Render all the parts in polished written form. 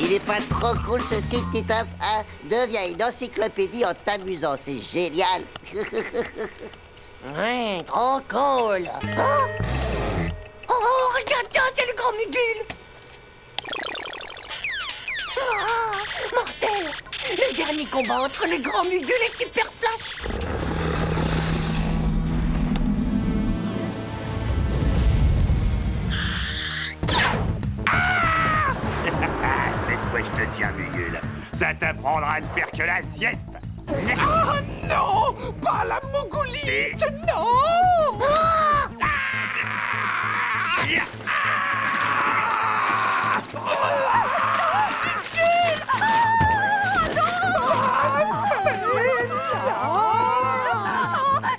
Il est pas trop cool ce site, Titeuf, hein? Deviens une encyclopédie en t'amusant, c'est génial. Ouais, trop cool. Oh, oh, regarde ça, c'est le grand Mugul. Ah, mortel. Le dernier combat entre le grand Mugul et Super Flash. Cette fois, je te tiens, Mugul. Ça t'apprendra à ne faire que la sieste. Ah non! Pas la mongolite! Non!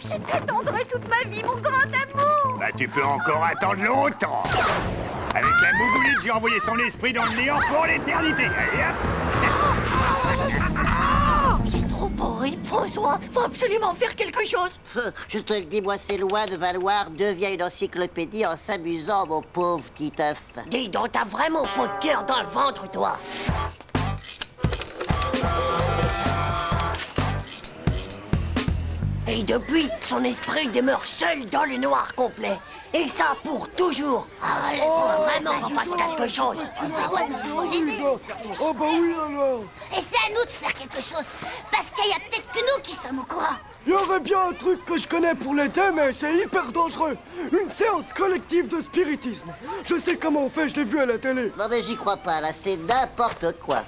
Je t'attendrai toute ma vie, mon grand amour. Bah, tu peux encore attendre longtemps. Avec la mongolite, j'ai envoyé son esprit dans le néant pour l'éternité. Allez, hop. C'est trop horrible, François. Faut absolument faire quelque chose. Je te le dis, moi, c'est loin de valoir. Deviens une encyclopédie en s'amusant, mon pauvre Titeuf. Dis donc, t'as vraiment pas de cœur dans le ventre, toi. Et depuis, son esprit demeure seul dans le noir complet. Et ça pour toujours. Ah, il faut vraiment qu'on fasse quelque chose. Oh bah oui alors! Et c'est à nous de faire quelque chose. Parce qu'il y a peut-être que nous qui sommes au courant. Il y aurait bien un truc que je connais pour l'été, mais c'est hyper dangereux. Une séance collective de spiritisme. Je sais comment on fait, je l'ai vu à la télé. Non, mais j'y crois pas, là, c'est n'importe quoi.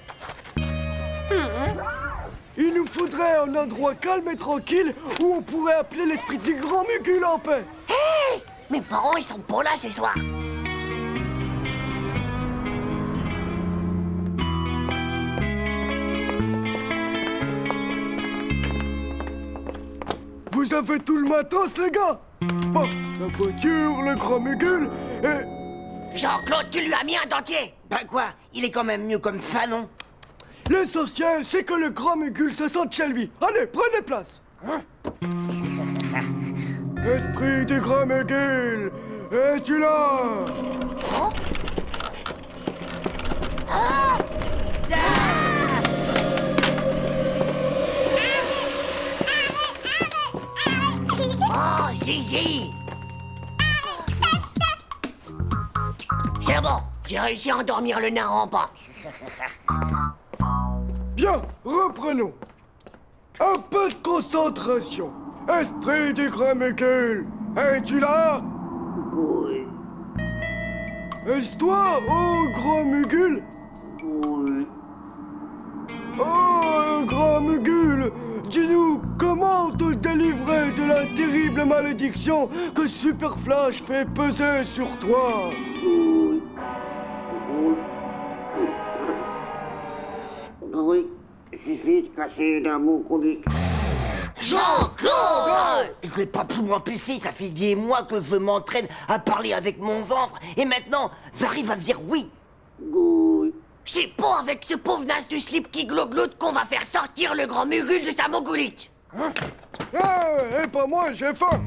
Il nous faudrait un endroit calme et tranquille où on pourrait appeler l'esprit du grand Mugul en paix. Hé! Mes parents, ils sont pas là ce soir. Vous avez tout le matos, les gars? Bon, la voiture, le grand Mugul et... Jean-Claude, tu lui as mis un dentier. Bah quoi? Il est quand même mieux comme Fanon. L'essentiel, c'est que le grand Mugul se sente chez lui. Allez, prenez place. Esprit du grand Mugul, es-tu là? Oh, Zizi. C'est bon, j'ai réussi à endormir le nain rampant. Bien, reprenons. Un peu de concentration. Esprit du grand Mugul, es-tu là? Oui, Est-ce toi, oh grand Mugul? oui. Oh, grand Mugul, dis-nous, comment te délivrer de la terrible malédiction que Super Flash fait peser sur toi? Oui, il suffit de casser d'un mot comique. Jean-Claude! Je vais pas plus m'amplifier, ça fait des mois que je m'entraîne à parler avec mon ventre. Et maintenant, j'arrive à dire oui. Oui. C'est pas avec ce pauvre nas du slip qui glogloute qu'on va faire sortir le grand Mugul de sa mongolite. Et pas moi, j'ai faim.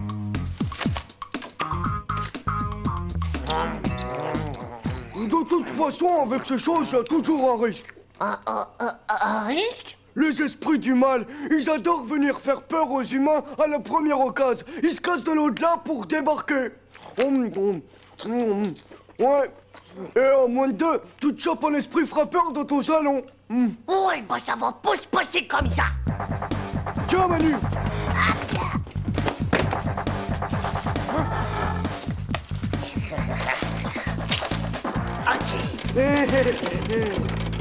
De toute façon, avec ces choses, il y a toujours un risque. Un risque? Les esprits du mal, ils adorent venir faire peur aux humains à la première occasion. Ils se cassent de l'au-delà pour débarquer. Ouais. Et en moins de deux, tu te chopes un esprit frappeur dans ton salon. Ouais, bah ça va pas se passer comme ça. Tiens, Manu.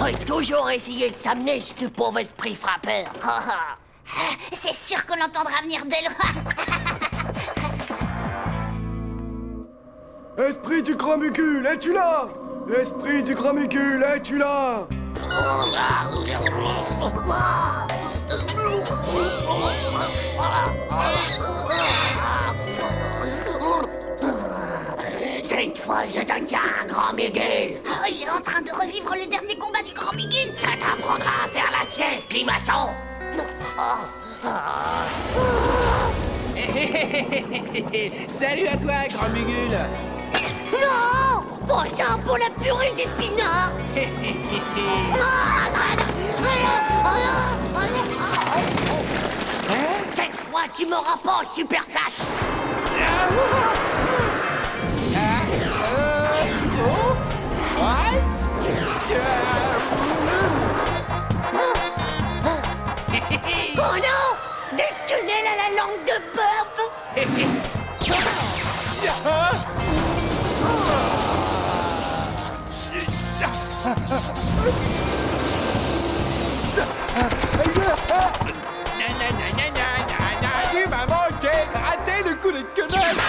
J'ai toujours essayé de s'amener ce pauvre esprit frappeur. C'est sûr qu'on l'entendra venir de loin. Esprit du grand Mugul, es-tu là? Esprit du grand Mugul, es-tu là? Cette fois, je te tiens, grand Mugul. Oh, il est en train de revivre le dernier combat du grand Mugul. Ça t'apprendra à faire la sieste, limaçon. Salut à toi, grand Mugul. Non! Pas ça pour la purée d'épinards! Cette fois, tu m'auras pas, Super Flash! Oh non! Des tunnels à la langue de bœuf! Tu m'as manqué! Raté le coup de quenelle!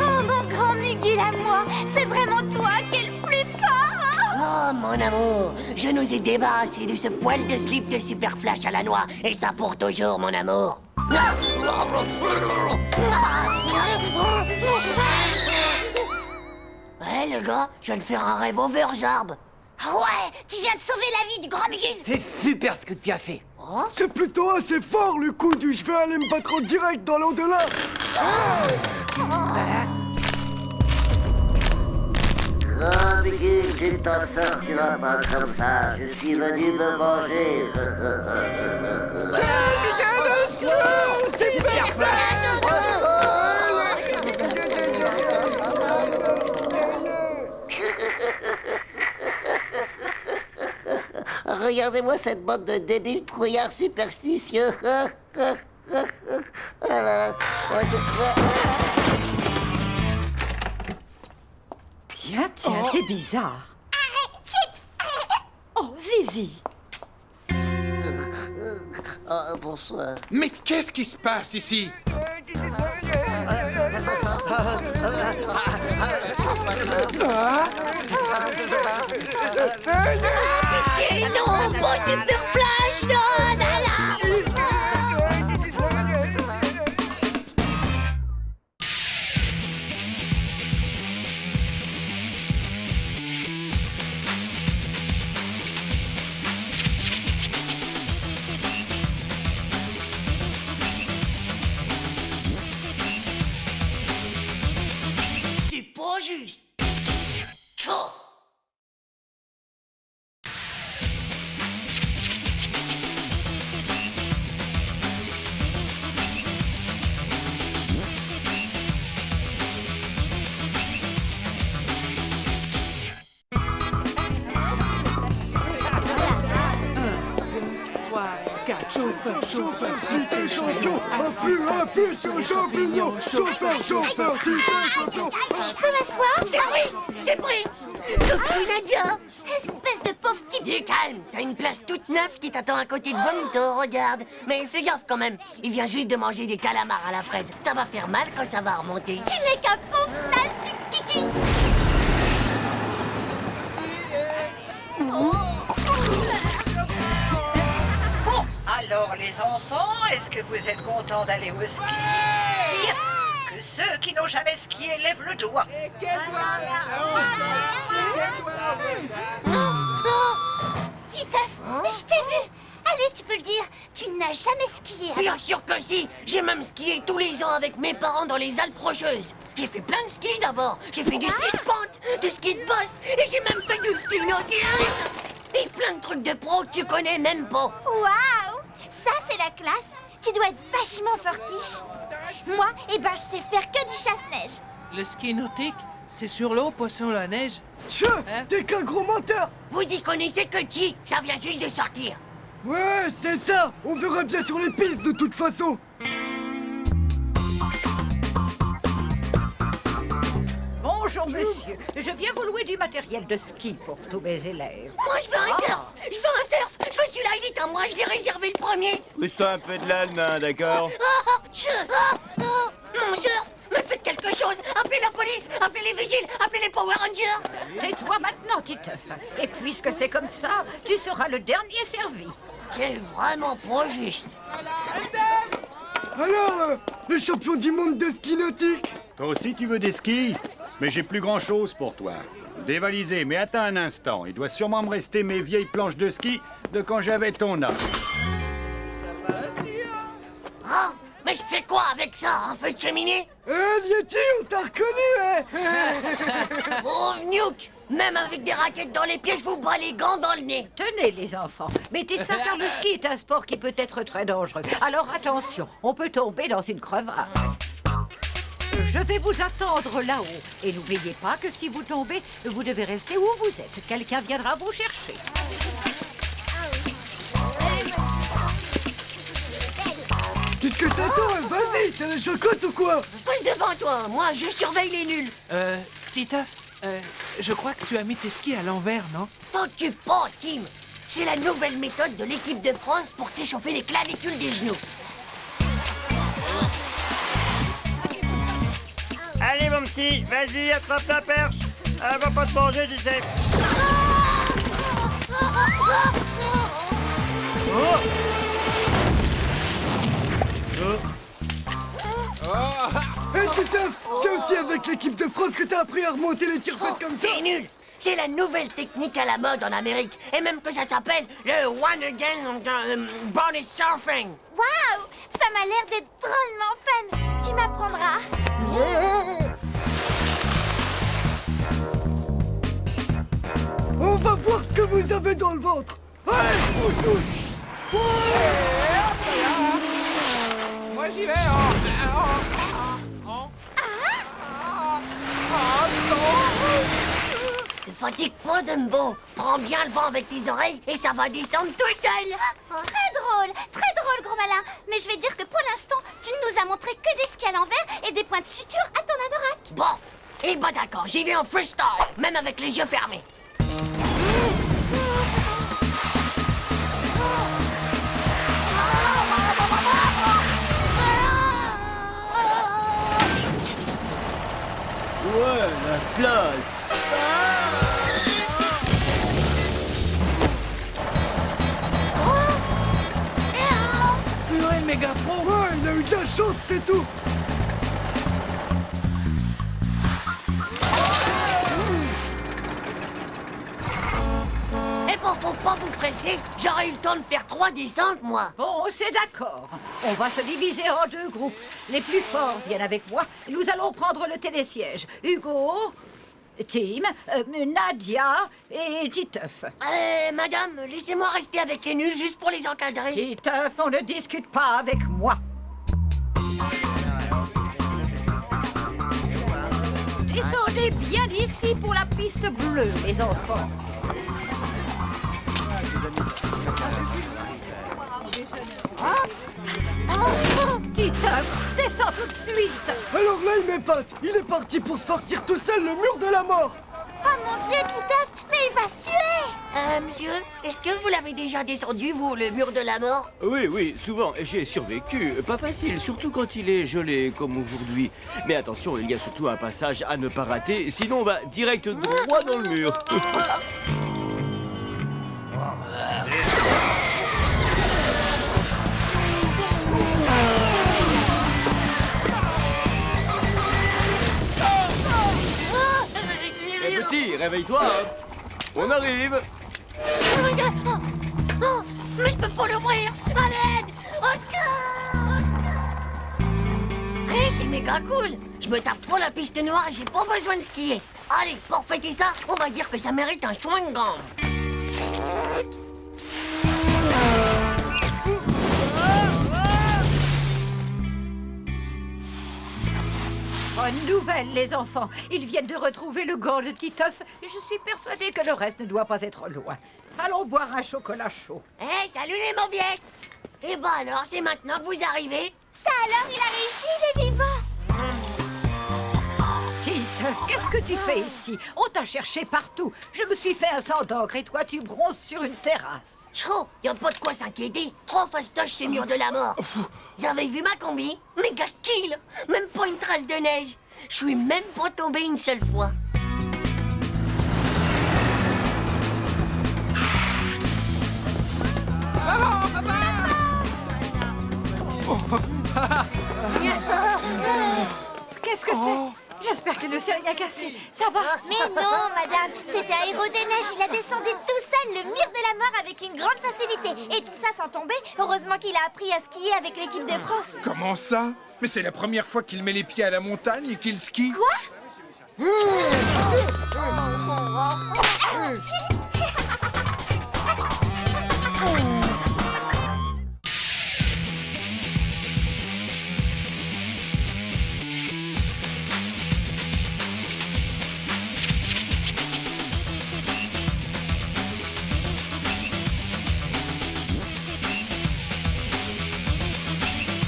Oh, mon grand Mugul à moi, c'est vraiment toi qui es le plus fort. Oh, mon amour, je nous ai débarrassés de ce poil de slip de Super Flash à la noix, et ça pour toujours, mon amour. Ouais, le gars, je viens de faire un rêve overjarb. Ah ouais, tu viens de sauver la vie du grand Mugul. C'est super ce que tu as fait. C'est plutôt assez fort le coup du je vais aller me battre en direct dans l'au-delà. Grand Mugul, tu ne t'en sortiras pas comme ça. Je suis venu me venger. Regardez-moi cette bande de débiles trouillards superstitieux. Tiens, c'est bizarre. Oh, Zizi. Oh, bonsoir. Mais qu'est-ce qui se passe ici? Pitié, non, pas Super Flash, non, là, là. C'est pas juste. Tchou. Chauffeur, cité champion, impulsion champignon, chauffeur, cité champion. Je peux m'asseoir? C'est pris, c'est pris. Coucou Nadia. Espèce de pauvre type. Du calme, t'as une place toute neuve qui t'attend à côté de Vomito, regarde. Mais fais gaffe quand même, il vient juste de manger des calamars à la fraise. Ça va faire mal quand ça va remonter. Tu n'es qu'un pauvre naze du kiki. Bon, alors les enfants, est-ce que vous êtes contents d'aller au ski? Que ceux qui n'ont jamais skié lèvent le doigt. Titeuf, je t'ai vu. Allez, tu peux le dire, tu n'as jamais skié. Bien sûr que si. J'ai même skié tous les ans avec mes parents dans les Alpes Rocheuses. J'ai fait plein de ski d'abord. J'ai fait du ski de pente, du ski de bosse, et j'ai même fait du ski nautique. Et plein de trucs de pro que tu connais même pas. Waouh, ça c'est la classe. Tu dois être vachement fortiche. Moi, je sais faire que du chasse-neige. Le ski nautique, c'est sur l'eau, pas sur la neige. Tiens, t'es qu'un gros menteur. Vous y connaissez que qui? Ça vient juste de sortir. Ouais, c'est ça. On verra bien sur les pistes de toute façon. Bonjour monsieur, je viens vous louer du matériel de ski pour tous mes élèves. Moi, je veux un surf. Je veux un surf. Je veux celui-là, il est à moi. Je l'ai réservé le premier. Pousse-toi un peu de là, le nain, d'accord? Mon surf. Mais faites quelque chose. Appelez la police. Appelez les vigiles. Appelez les Power Rangers. Tais-toi maintenant, Titeuf. Et puisque c'est comme ça, tu seras le dernier servi. C'est vraiment pas juste. Alors, le champion du monde de ski nautique. Toi aussi, tu veux des skis? Mais j'ai plus grand-chose pour toi. Dévalisé, mais attends un instant. Il doit sûrement me rester mes vieilles planches de ski de quand j'avais ton âge. fais quoi avec ça? Un feu de cheminée? Yeti, on t'a reconnu, hein? Oh, Nuke! Même avec des raquettes dans les pieds, je vous bats les gants dans le nez. Tenez, les enfants, mettez ça car le ski est un sport qui peut être très dangereux. Alors attention, on peut tomber dans une crevasse. Je vais vous attendre là-haut. Et n'oubliez pas que si vous tombez, vous devez rester où vous êtes. Quelqu'un viendra vous chercher. Qu'est-ce que t'attends? Vas-y, t'as les chocottes ou quoi? Passe devant toi, moi je surveille les nuls. Titeuf, je crois que tu as mis tes skis à l'envers, non? T'occupe pas, Tim. C'est la nouvelle méthode de l'équipe de France pour s'échauffer les clavicules des genoux. Allez, mon petit, vas-y, attrape la perche. Elle va pas te manger, tu sais. Hé, Titeuf, c'est aussi avec l'équipe de France que t'as appris à remonter les tire-fesses comme ça? C'est nul. C'est la nouvelle technique à la mode en Amérique. Et même que ça s'appelle le One Again Bonnie Surfing. Waouh! Ça m'a l'air d'être drôlement fun. Tu m'apprendras. On va voir ce que vous avez dans le ventre. Allez, bonjour. Moi j'y vais. Ne fatigue pas, Dumbo. Prends bien le vent avec tes oreilles et ça va descendre tout seul. Très drôle, gros malin. Mais je vais dire que pour l'instant, tu ne nous as montré que des skis à l'envers et des points de suture à ton adorac. Bon, et bah d'accord, j'y vais en freestyle, même avec les yeux fermés. Ouais, la classe. Purée, méga pro! Ouais, il a eu de la chance, c'est tout. Eh bon, faut pas vous presser, j'aurais eu le temps de faire 3 descentes, moi. Bon, c'est d'accord. On va se diviser en 2 groupes. Les plus forts viennent avec moi. Nous allons prendre le télésiège. Hugo, Tim, Nadia et Titeuf. Madame, laissez-moi rester avec les nuls juste pour les encadrer. Titeuf, on ne discute pas avec moi. Descendez bien d'ici pour la piste bleue, les enfants. Titeuf, descends tout de suite. Alors là, il m'épate. Il est parti pour se farcir tout seul le mur de la mort. Oh mon Dieu, Titeuf, mais il va se tuer. Monsieur, est-ce que vous l'avez déjà descendu, vous, le mur de la mort? Oui, oui, souvent, j'ai survécu. Pas facile, surtout quand il est gelé comme aujourd'hui. Mais attention, il y a surtout un passage à ne pas rater, sinon on va direct droit dans le mur. Petit, réveille-toi, hein. On arrive. Oh, mais je peux pas l'ouvrir. À l'aide! Au secours! Hey, c'est méga cool. Je me tape pour la piste noire et j'ai pas besoin de skier. Allez, pour fêter ça, on va dire que ça mérite un chewing-gum. Bonne nouvelle, les enfants. Ils viennent de retrouver le gant de Titeuf. Je suis persuadée que le reste ne doit pas être loin. Allons boire un chocolat chaud. Hey, salut les mauviettes! Et bah alors, c'est maintenant que vous arrivez? Ça alors, il a réussi, il est vivant. Titeuf, qu'est-ce que tu fais ici? On t'a cherché partout. Je me suis fait un sang d'encre et toi, tu bronzes sur une terrasse. Tchou, y a pas de quoi s'inquiéter. Trop fastoche ce mur de la mort. Vous avez vu ma combi? Méga kill! Même pas une trace de neige. Je suis même pas tombé une seule fois. Qu'est-ce que c'est? J'espère qu'elle ne s'est rien cassé. Ça va? Mais non, madame, c'était à Héros des Neiges. Il a descendu tout seul le mur de la mort avec une grande facilité. Et tout ça sans tomber. Heureusement qu'il a appris à skier avec l'équipe de France. Comment ça? Mais c'est la première fois qu'il met les pieds à la montagne et qu'il skie. Quoi?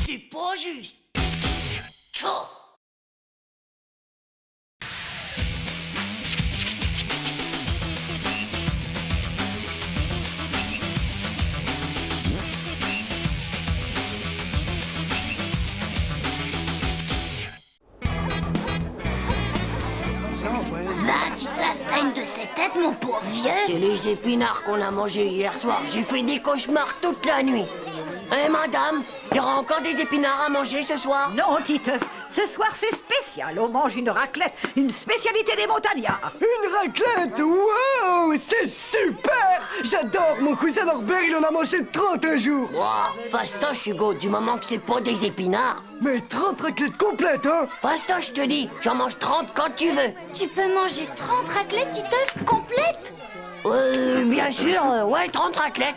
C'est pas juste. Tchou. Bah, Titeuf, t'as une de ces têtes, mon pauvre vieux. C'est les épinards qu'on a mangés hier soir. J'ai fait des cauchemars toute la nuit. Eh madame, il y aura encore des épinards à manger ce soir? Non, Titeuf, ce soir c'est spécial. On mange une raclette, une spécialité des montagnards. Une raclette! Wow! C'est super! J'adore! Mon cousin Norbert, il en a mangé 30 un jour! Wow, fastoche Hugo, du moment que c'est pas des épinards. Mais 30 raclettes complètes, hein? Fastoche, je te dis, j'en mange 30 quand tu veux. Tu peux manger 30 raclettes, Titeuf, complètes? Bien sûr, ouais, 30 raclettes.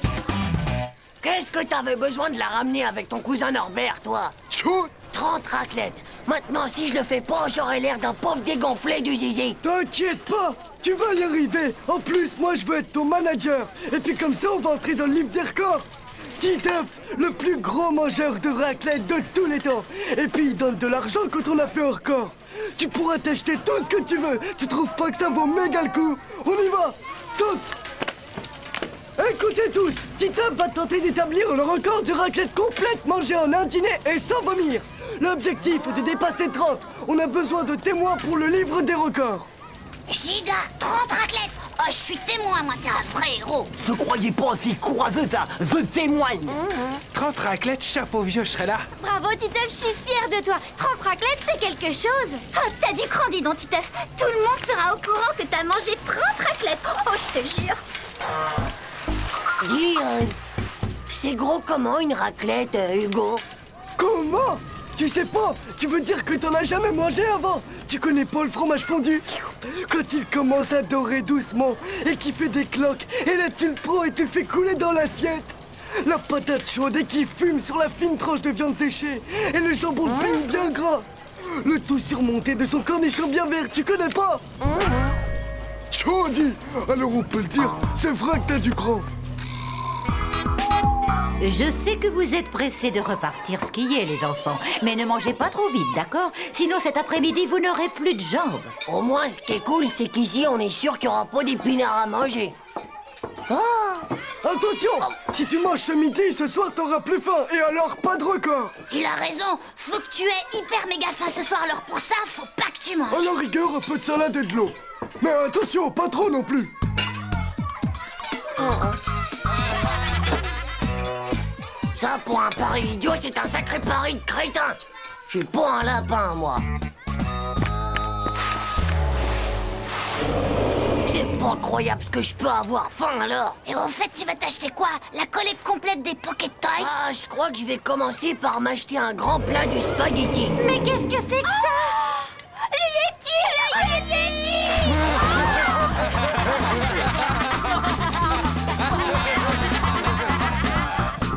Qu'est-ce que t'avais besoin de la ramener avec ton cousin Norbert, toi? Tchou! 30 raclettes. Maintenant, si je le fais pas, j'aurai l'air d'un pauvre dégonflé du zizi. T'inquiète pas! Tu vas y arriver! En plus, moi, je veux être ton manager! Et puis comme ça, on va entrer dans le livre des records! Titeuf, le plus gros mangeur de raclette de tous les temps! Et puis, il donne de l'argent quand on a fait un record! Tu pourras t'acheter tout ce que tu veux! Tu trouves pas que ça vaut méga le coup? On y va! Saute! Écoutez tous, Titeuf va tenter d'établir le record de raclette complète mangée en un dîner et sans vomir. L'objectif est de dépasser 30. On a besoin de témoins pour le livre des records. Giga, 30 raclettes. Oh, je suis témoin, moi, t'es un vrai héros. Je croyais pas aussi courageux, ça. Je témoigne. 30 raclettes, chapeau vieux, je serai là. Bravo, Titeuf, je suis fière de toi. 30 raclettes, c'est quelque chose. Oh, t'as du cran, dis donc, Titeuf. Tout le monde sera au courant que t'as mangé 30 raclettes. Oh, je te jure. Dis, c'est gros comment une raclette, Hugo? Comment? Tu sais pas? Tu veux dire que t'en as jamais mangé avant? Tu connais pas le fromage fondu? Quand il commence à dorer doucement et qu'il fait des cloques, et là tu le prends et tu le fais couler dans l'assiette. La patate chaude et qui fume sur la fine tranche de viande séchée et le jambon de pays bien gras. Le tout surmonté de son cornichon bien vert, tu connais pas? Chaudy! Alors on peut le dire, c'est vrai que t'as du cran. Je sais que vous êtes pressés de repartir skier, les enfants. Mais ne mangez pas trop vite, d'accord? Sinon, cet après-midi, vous n'aurez plus de jambes. Au moins, ce qui est cool, c'est qu'ici, on est sûr qu'il n'y aura pas d'épinards à manger. Attention! Si tu manges ce midi, ce soir t'auras plus faim. Et alors, pas de record. Il a raison. Faut que tu aies hyper méga faim ce soir. Alors pour ça, faut pas que tu manges. À la rigueur, un peu de salade et de l'eau. Mais attention, pas trop non plus. Ça, pour un pari idiot, c'est un sacré pari de crétin. Je suis pas un lapin, moi. C'est pas croyable ce que je peux avoir faim, alors. Et au fait, tu vas t'acheter quoi? La collecte complète des Pocket Toys? Ah, je crois que je vais commencer par m'acheter un grand plat de spaghetti. Mais qu'est-ce que c'est que ça? Le Yeti! Le Yeti!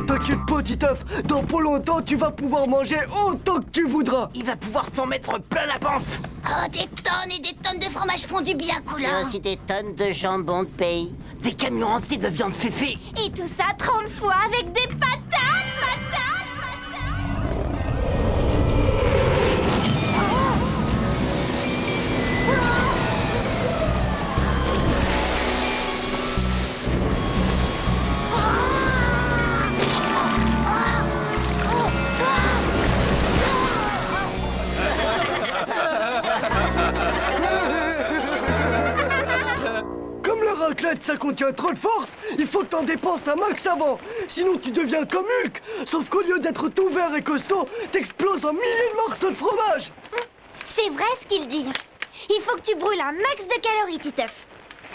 T'inquiète pas, Titeuf. Dans pas longtemps, tu vas pouvoir manger autant que tu voudras. Il va pouvoir s'en mettre plein la panse. Oh, des tonnes et des tonnes de fromage fondu bien coulant. aussi des tonnes de jambon de pays. Des camions entiers de viande séchée. Et tout ça 30 fois avec des patates, patates, patates. Comme la raclette, ça contient trop de force, il faut que t'en dépenses un max avant. Sinon, tu deviens comme Hulk. Sauf qu'au lieu d'être tout vert et costaud, t'exploses en milliers de morceaux de fromage. C'est vrai ce qu'il dit. Il faut que tu brûles un max de calories, Titeuf.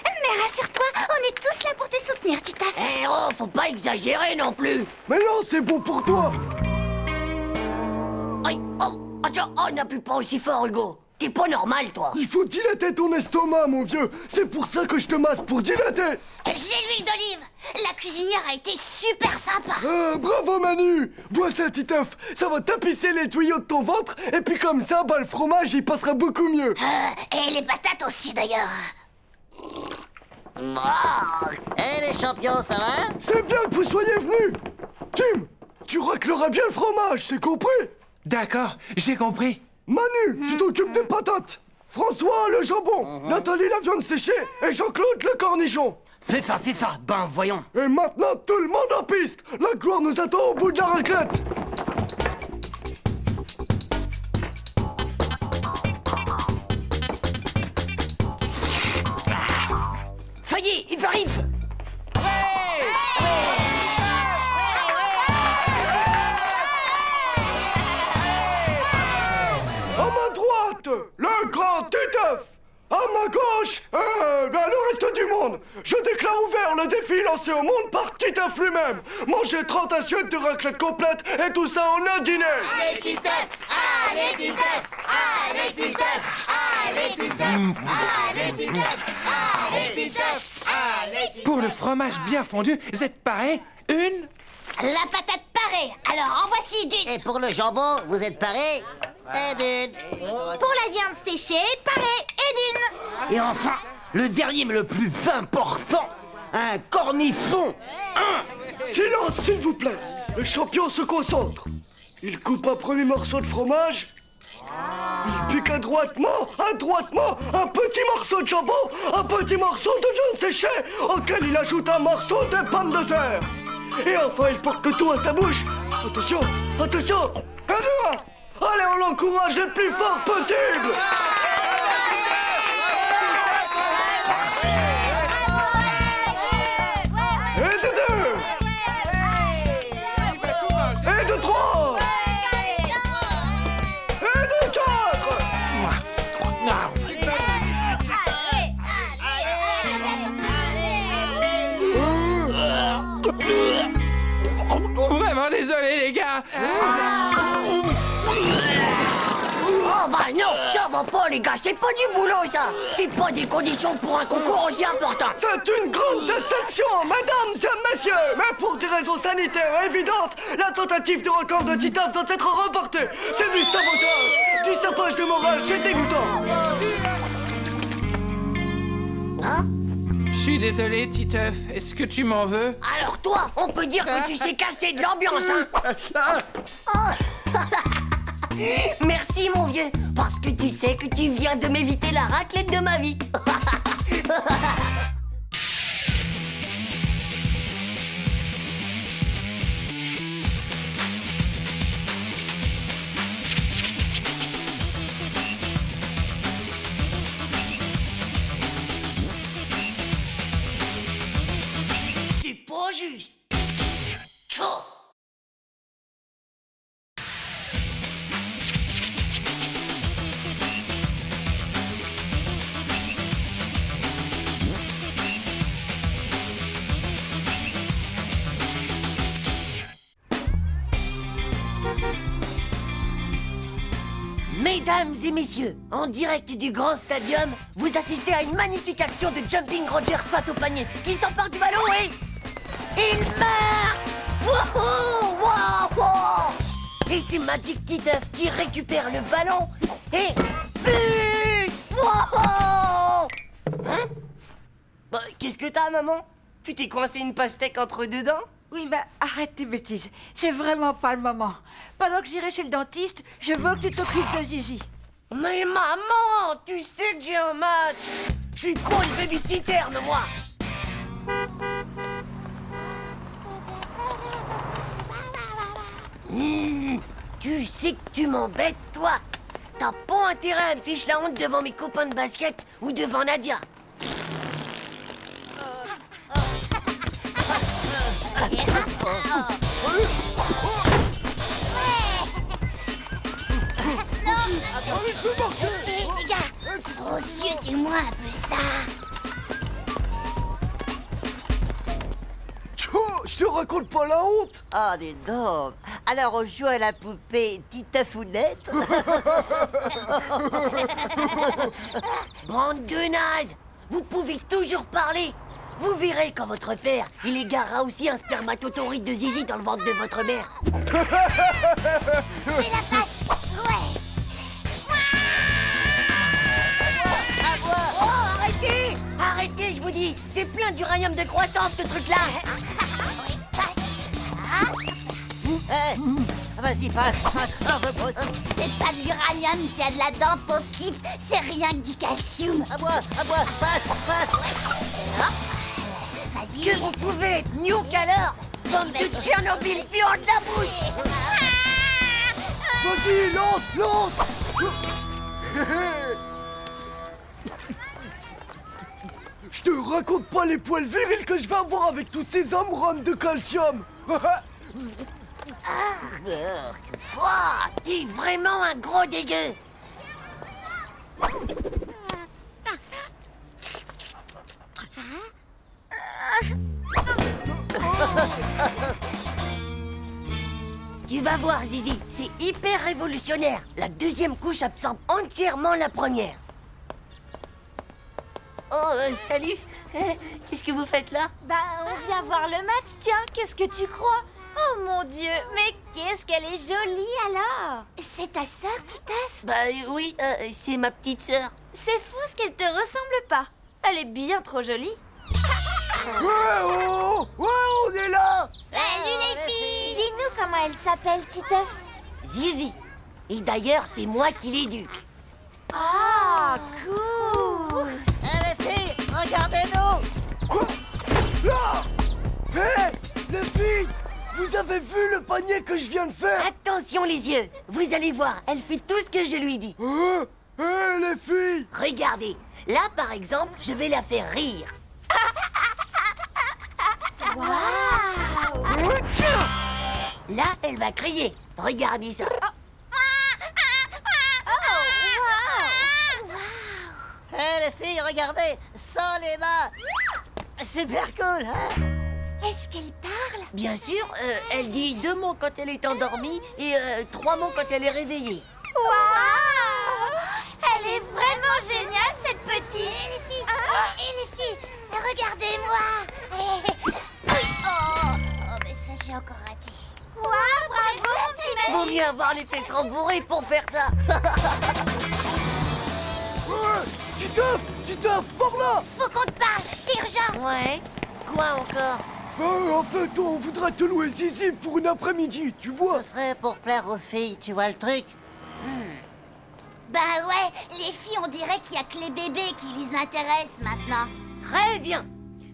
Mais rassure-toi, on est tous là pour te soutenir, Titeuf. Eh oh, faut pas exagérer non plus. Mais non, c'est bon pour toi. Aïe, oh, attends, oh, n'appuie pas aussi fort, Hugo. T'es pas normal, toi. Il faut dilater ton estomac, mon vieux. C'est pour ça que je te masse, pour dilater. J'ai l'huile d'olive. La cuisinière a été super sympa. Ah, bravo Manu. Bois ça, Titeuf. Ça va tapisser les tuyaux de ton ventre. Et puis comme ça, bah, le fromage, il passera beaucoup mieux. Et les patates aussi, d'ailleurs. Eh les champions, ça va? C'est bien que vous soyez venus. Kim, tu racleras bien le fromage, c'est compris? D'accord, j'ai compris. Manu, tu t'occupes des patates. François, le jambon. Nathalie, la viande séchée. Et Jean-Claude, le cornichon. C'est ça, ben voyons. Et maintenant, tout le monde en piste. La gloire nous attend au bout de la raclette. Ça y est, ils arrivent. À ma droite, le grand Titeuf. À ma gauche, le reste du monde. Je déclare ouvert le défi lancé au monde par Titeuf lui-même. Manger 30 assiettes de raclette complète et tout ça en un dîner. Allez Titeuf! Allez Titeuf! Allez Titeuf! Allez Titeuf! Allez Titeuf! Allez Titeuf! Allez Titeuf! Pour le fromage bien fondu, vous êtes parés? Une? La patate parée. Alors, en voici d'une. Et pour le jambon, vous êtes parés? Et d'une. Pour la viande séchée, parée et d'une. Et enfin, le dernier mais le plus important, un cornichon. Silence, s'il vous plaît. Le champion se concentre. Il coupe un premier morceau de fromage. Il pique adroitement, un petit morceau de jambon, un petit morceau de viande séchée, auquel il ajoute un morceau de pommes de terre. Et enfin, il porte le tout à sa bouche. Attention, attention. Un, deux, un. Allez, on l'encourage le plus fort possible. Et de deux. Et de trois. Et de quatre. Vraiment désolé, les gars. Oh bah non, ça va pas, les gars, c'est pas du boulot, ça. C'est pas des conditions pour un concours aussi important. C'est une grande déception, mesdames et messieurs. Mais pour des raisons sanitaires évidentes, la tentative de record de Titeuf doit être reportée. C'est du sabotage, du sapage de morale, c'est dégoûtant. Je suis désolé, Titeuf. Est-ce que tu m'en veux? Alors toi, on peut dire que tu sais casser de l'ambiance, hein. Oh. Merci, mon vieux, parce que tu sais que tu viens de m'éviter la raclette de ma vie. C'est pas juste. Tchou. Mesdames et messieurs, en direct du grand stadium, vous assistez à une magnifique action de Jumping Rogers face au panier, qui s'empare du ballon et... il marque! Wouhou! Wouhou! Et c'est Magic Titeuf qui récupère le ballon et... but! Wouhou! Hein? Bah, qu'est-ce que t'as, maman? Tu t'es coincé une pastèque entre deux dents? Oui, bah arrête tes bêtises. C'est vraiment pas le moment. Pendant que j'irai chez le dentiste, je veux que tu t'occupes de Gigi. Mais maman, tu sais que j'ai un match. Je suis pas une babysitter, moi. Tu sais que tu m'embêtes, toi. T'as pas intérêt à me ficher la honte devant mes copains de basket ou devant Nadia. Allez, je veux marquer. yeux, dis-moi un peu ça. Oh, je te raconte pas la honte. Oh, dis donc. Alors, on joue à la poupée Titefounette. Bande de nazes! Vous pouvez toujours parler! Vous verrez quand votre père, il égarera aussi un spermatotoride de zizi dans le ventre de votre mère. Fais la passe. Ouais. Oh, arrêtez! Arrêtez, je vous dis! C'est plein d'uranium de croissance, ce truc-là! Oui, passe. Vas-y, passe. J'en veux pas. C'est pas de l'uranium qu'il y a de là-dedans, pauvre slip. C'est rien que du calcium. À moi, passe. Vas-y. Que vous pouvez être nuque alors! Bande de Tchernobyl puant de la bouche! Vas-y, lance. Je te raconte pas les poils virils que je vais avoir avec toutes ces amourantes de calcium. Ouah, t'es vraiment un gros dégueu! Tu vas voir, Zizi, c'est hyper révolutionnaire. La deuxième couche absorbe entièrement la première. Oh, salut. Qu'est-ce que vous faites là? Bah, on vient voir le match, tiens. Qu'est-ce que tu crois? Oh mon Dieu, mais qu'est-ce qu'elle est jolie alors! C'est ta sœur, Titeuf? Bah oui, c'est ma petite sœur. C'est fou ce qu'elle te ressemble pas. Elle est bien trop jolie. Ouais, on est là. Salut les filles! Dis-nous comment elle s'appelle, Titeuf. Zizi. Et d'ailleurs, c'est moi qui l'éduque. Ah, cool! Les filles, regardez-nous. Là. Hé, les filles, vous avez vu le panier que je viens de faire? Attention les yeux. Vous allez voir, elle fait tout ce que je lui dis. Hé, les filles. Regardez. Là, par exemple, je vais la faire rire. Waouh! Là, elle va crier. Regardez ça. Les filles, regardez, sans les mains. Super cool, hein? Est-ce qu'elle parle? Bien sûr, elle dit 2 mots quand elle est endormie et 3 mots quand elle est réveillée. Waouh! Elle est vraiment géniale, cette petite! Et les filles, regardez-moi! Oh, mais ça, j'ai encore raté. Waouh, bravo, mon petit mec! Vaut mieux avoir les fesses rembourrées pour faire ça. Titeuf, par là. Faut qu'on te parle, c'est urgent! Ouais. Quoi encore? En fait, on voudrait te louer Zizi pour une après-midi, tu vois. Ce serait pour plaire aux filles, tu vois le truc? Bah ouais, les filles, on dirait qu'il y a que les bébés qui les intéressent maintenant. Très bien.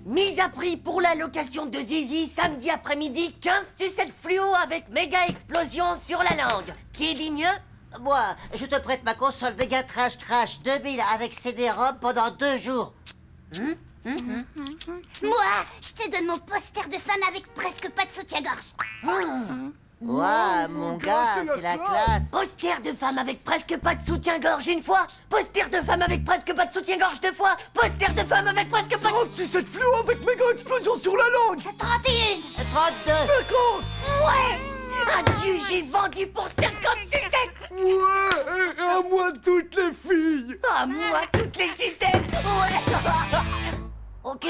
Mise à prix pour la location de Zizi samedi après-midi, 15 sucettes fluo avec méga explosion sur la langue. Qui dit mieux? Moi, je te prête ma console Mega Trash Crash 2000 avec CD-ROM pendant 2 jours. Moi, je te donne mon poster de femme avec presque pas de soutien-gorge. Ouah, mon gars, c'est la classe. Poster de femme avec presque pas de soutien-gorge une fois. Poster de femme avec presque pas de soutien-gorge 2 fois. Poster de femme avec presque pas de... 36 cette fluo avec méga explosion sur la langue. 31! 32. 50. Ouais. Adieu, j'ai vendu pour 50 sucettes. Ouais, et à moi toutes les filles. À moi toutes les sucettes. Ouais. Ok.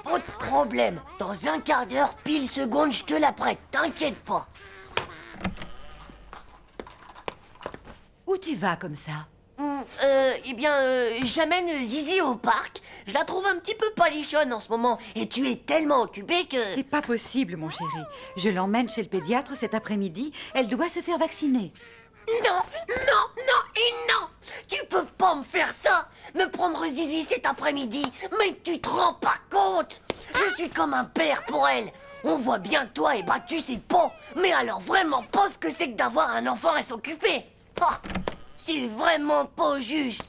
Pas de problème. Dans un quart d'heure, pile seconde, je te la prête. T'inquiète pas. Où tu vas comme ça? J'amène Zizi au parc. Je la trouve un petit peu palichonne en ce moment. Et tu es tellement occupé que... C'est pas possible, mon chéri. Je l'emmène chez le pédiatre cet après-midi. Elle doit se faire vacciner. Non. Tu peux pas me faire ça. Me prendre Zizi cet après-midi. Mais tu te rends pas compte. Je suis comme un père pour elle. On voit bien que toi, tu sais pas. Mais alors vraiment pas ce que c'est que d'avoir un enfant à s'occuper. Oh, c'est vraiment pas juste.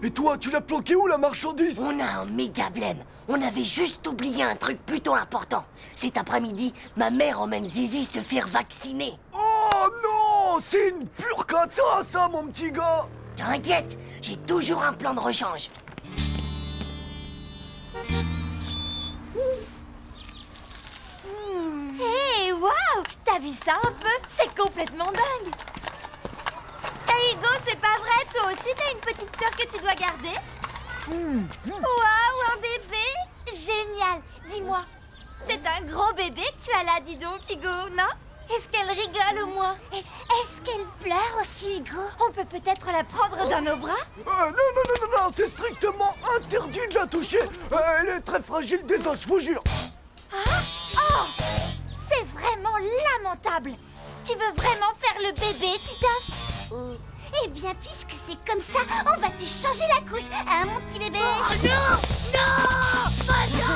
Et toi, tu l'as planqué où, la marchandise? On a un méga blême. On avait juste oublié un truc plutôt important. Cet après-midi, ma mère emmène Zizi se faire vacciner. Oh non! C'est une pure cata, ça, mon petit gars! T'inquiète, j'ai toujours un plan de rechange. Hé, waouh! T'as vu ça un peu? C'est complètement dingue! Hey Hugo, c'est pas vrai, toi aussi t'as une petite sœur que tu dois garder? Waouh, un bébé! Génial! Dis-moi, c'est un gros bébé que tu as là, dis donc, Hugo, non? Est-ce qu'elle rigole au moins? Est-ce qu'elle pleure aussi, Hugo? On peut peut-être la prendre dans nos bras? Non, c'est strictement interdit de la toucher. Elle est très fragile des os, je vous jure. Ah? Oh! C'est vraiment lamentable! Tu veux vraiment faire le bébé, Titoff? Eh bien, puisque c'est comme ça, on va te changer la couche, hein, mon petit bébé? Oh non! Non! Pas ça!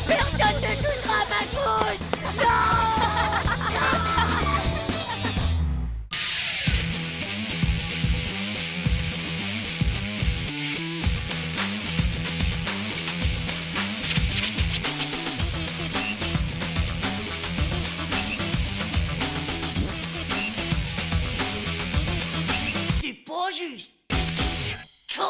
Personne ne touchera à ma couche! Non! C'est pas juste! Tchao!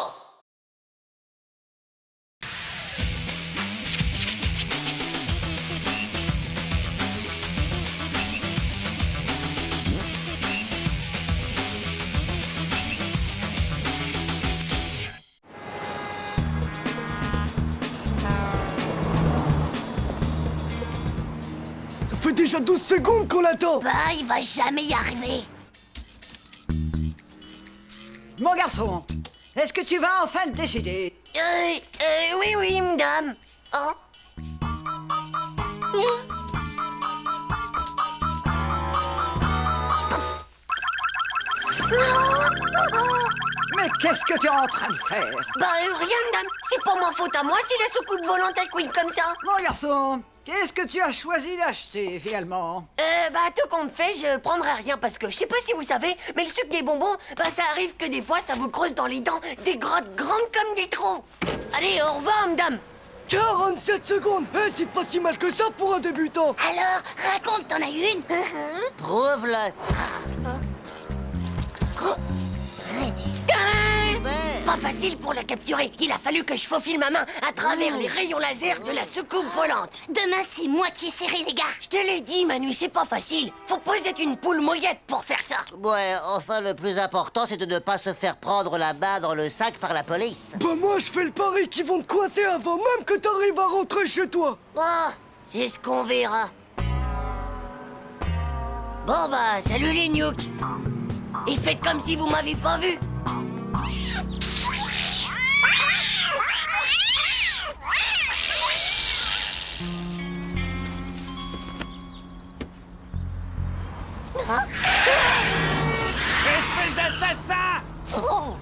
Ça fait déjà 12 secondes qu'on l'attend. Bah, il va jamais y arriver. Mon garçon, est-ce que tu vas enfin te décider? Oui, madame. Oh. Mais qu'est-ce que tu es en train de faire? Bah, rien, madame. C'est pas ma faute à moi si la soucoupe volante elle couine comme ça. Mon garçon, qu'est-ce que tu as choisi d'acheter finalement? Bah, tout compte fait, je prendrai rien parce que je sais pas si vous savez, mais le sucre des bonbons, bah, ça arrive que des fois ça vous creuse dans les dents des grottes grandes comme des trous. Allez, au revoir, madame. 47 secondes. C'est pas si mal que ça pour un débutant. Alors, raconte, t'en as une? Prouve-le. Pas facile pour la capturer. Il a fallu que je faufile ma main à travers les rayons laser de la soucoupe volante. Demain, c'est moi qui essaierai, les gars! Je te l'ai dit, Manu, c'est pas facile. Faut pas être une poule mouillette pour faire ça. Ouais, enfin, le plus important, c'est de ne pas se faire prendre la main dans le sac par la police. Bah moi, je fais le pari qu'ils vont te coincer avant même que t'arrives à rentrer chez toi. Oh, c'est ce qu'on verra. Bon bah, salut les nukes. Et faites comme si vous m'aviez pas vu. Espèce d'assassin! Oh.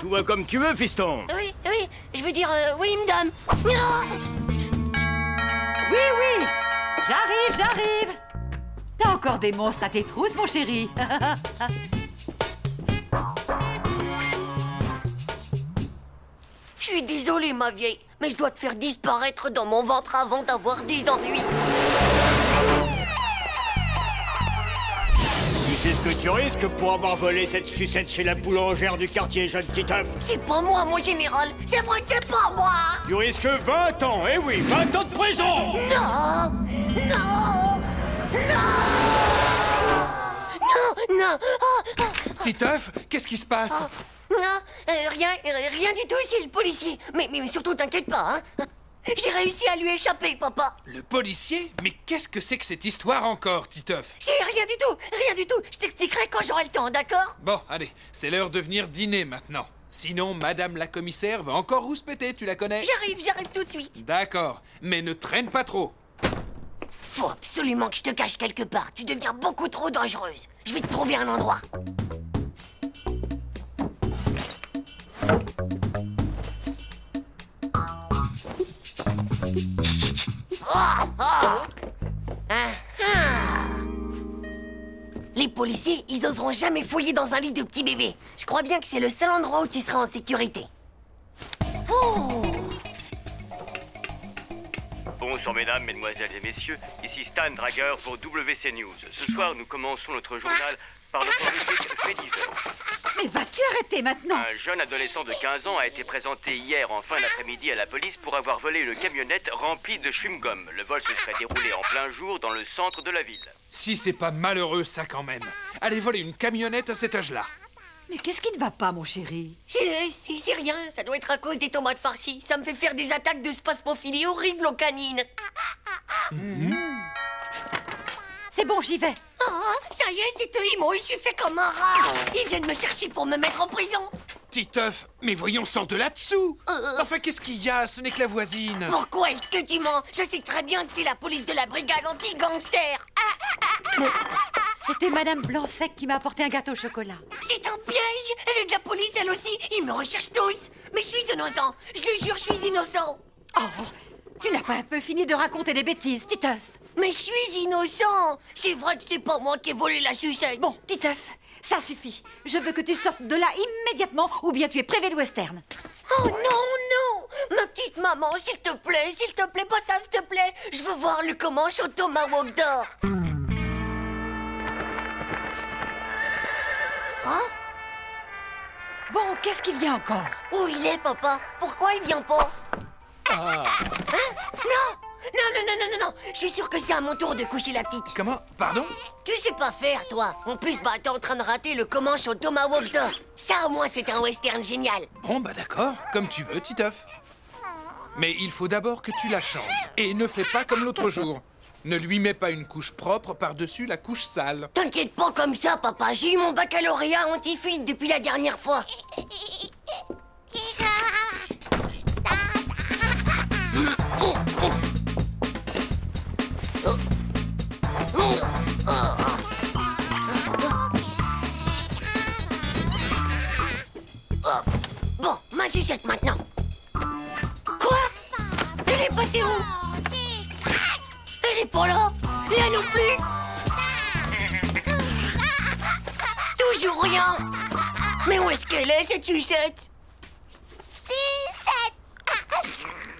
Tout va comme tu veux, fiston. Oui, je veux dire, oui, madame. Oui, j'arrive. T'as encore des monstres à tes trousses, mon chéri. Je suis désolée, ma vieille, mais je dois te faire disparaître dans mon ventre avant d'avoir des ennuis. Tu sais ce que tu risques pour avoir volé cette sucette chez la boulangère du quartier, jeune Titeuf? C'est pas moi, mon général. C'est vrai que c'est pas moi. Tu risques 20 ans, eh oui, 20 ans de prison! Non, non, non. Titeuf, qu'est-ce qui se passe? Non, rien du tout, c'est le policier. Mais surtout, t'inquiète pas, hein. J'ai réussi à lui échapper, papa. Le policier? Mais qu'est-ce que c'est que cette histoire encore, Titeuf? C'est rien du tout. Je t'expliquerai quand j'aurai le temps, d'accord? Bon, allez, c'est l'heure de venir dîner maintenant. Sinon, Madame la commissaire va encore rouspéter, tu la connais? J'arrive tout de suite. D'accord, mais ne traîne pas trop. Faut absolument que je te cache quelque part. Tu deviens beaucoup trop dangereuse. Je vais te trouver un endroit. policiers, ils oseront jamais fouiller dans un lit de petit bébé. Je crois bien que c'est le seul endroit où tu seras en sécurité. Oh! Bonsoir mesdames, mesdemoiselles et messieurs, ici Stan Drager pour WC News. Ce soir, nous commençons notre journal par notre rubrique Fait divers. Mais vas-tu arrêter maintenant? Un jeune adolescent de 15 ans a été présenté hier en fin d'après-midi à la police pour avoir volé une camionnette remplie de chewing-gum. Le vol se serait déroulé en plein jour dans le centre de la ville. Si c'est pas malheureux, ça quand même. Aller voler une camionnette à cet âge-là. Mais qu'est-ce qui ne va pas, mon chéri? C'est rien, ça doit être à cause des tomates farcies. Ça me fait faire des attaques de spasmophilie horribles aux canines. C'est bon, j'y vais. Oh, ça y est, c'est eux, ils m'ont eu fait comme un rat. Ils viennent me chercher pour me mettre en prison. Titeuf, mais voyons, sors de là-dessous. Enfin, qu'est-ce qu'il y a? Ce n'est que la voisine. Pourquoi est-ce que tu mens? Je sais très bien que c'est la police de la brigade anti-gangster. C'était Madame Blanc-Sec qui m'a apporté un gâteau au chocolat. C'est un piège. Elle est de la police, elle aussi. Ils me recherchent tous. Mais je suis innocent. Je le jure, je suis innocent. Oh, tu n'as pas un peu fini de raconter des bêtises, Titeuf? Mais je suis innocent. C'est vrai que c'est pas moi qui ai volé la sucette. Bon, Titeuf, ça suffit. Je veux que tu sortes de là immédiatement ou bien tu es privé de western. Oh non, non. Ma petite maman, s'il te plaît, pas ça, s'il te plaît. Je veux voir le Comanche au tomahawk d'or. Hein? Bon, qu'est-ce qu'il y a encore? Où il est, papa? Pourquoi il vient pas? Hein? Non! Non, je suis sûr que c'est à mon tour de coucher la petite. Comment? Pardon? Tu sais pas faire, toi. En plus, t'es en train de rater le Comanche au tomahawk d'or. Ça, au moins, c'est un western génial. Bon, bah d'accord, comme tu veux, Titeuf. Mais il faut d'abord que tu la changes. Et ne fais pas comme l'autre jour. Ne lui mets pas une couche propre par-dessus la couche sale. T'inquiète pas comme ça, papa. J'ai eu mon baccalauréat anti-fuite depuis la dernière fois. Bon, ma sucette maintenant. Quoi? Elle est passée où? Elle est pas là? Là non plus? Toujours rien. Mais où est-ce qu'elle est, cette sucette? Sucette!